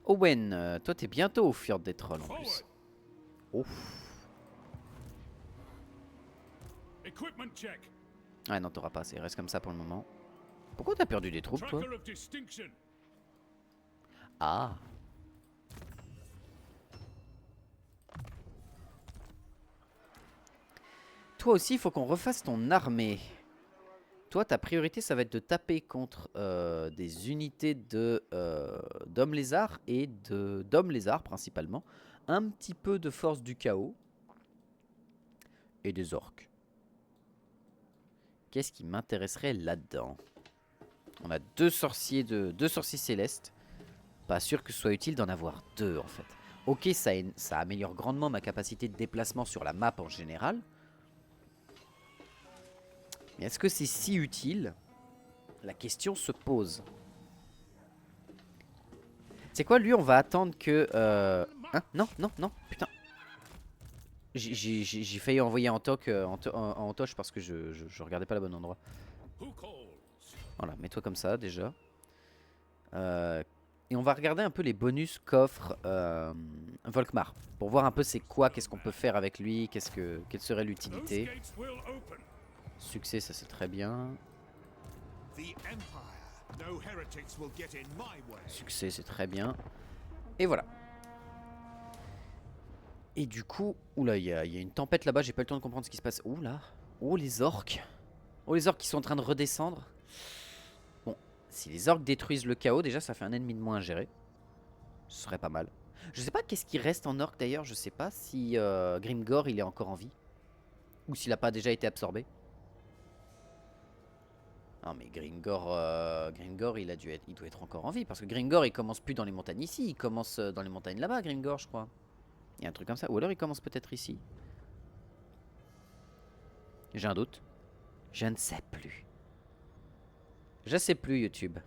Owen, toi t'es bientôt au Fjord des Trolls en plus. Ouf. Ah non, t'auras pas assez. Reste comme ça pour le moment. Pourquoi t'as perdu des troupes, toi? Ah. Toi aussi, il faut qu'on refasse ton armée. Toi, ta priorité, ça va être de taper contre des unités d'hommes lézards et d'hommes lézards principalement. Un petit peu de force du chaos. Et des orques. Qu'est-ce qui m'intéresserait là-dedans? On a deux sorciers célestes. Pas sûr que ce soit utile d'en avoir 2 en fait. Ok, ça améliore grandement ma capacité de déplacement sur la map en général. Mais est-ce que c'est si utile? La question se pose. C'est quoi, lui, on va attendre que... Hein? Non, putain. J'ai failli envoyer en toche parce que je regardais pas le bon endroit. Voilà, mets-toi comme ça déjà. Et on va regarder un peu les bonus qu'offre Volkmar. Pour voir un peu c'est quoi, qu'est-ce qu'on peut faire avec lui, quelle serait l'utilité. Succès, ça c'est très bien. Succès, c'est très bien. Et voilà. Et du coup, oula, il y a une tempête là-bas, j'ai pas eu le temps de comprendre ce qui se passe. Oula, oh les orques. Oh les orques qui sont en train de redescendre. Bon, si les orques détruisent le chaos, déjà ça fait un ennemi de moins à gérer. Ce serait pas mal. Je sais pas qu'est-ce qui reste en orque d'ailleurs, je sais pas si Grimgor il est encore en vie. Ou s'il a pas déjà été absorbé. Non mais Grimgor il doit être encore en vie. Parce que Grimgor il commence plus dans les montagnes ici, il commence dans les montagnes là-bas Grimgor je crois. Il y a un truc comme ça. Ou alors il commence peut-être ici. J'ai un doute. Je ne sais plus. Je sais plus YouTube.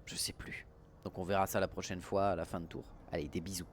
Je sais plus. Donc on verra ça la prochaine fois à la fin de tour. Allez, des bisous.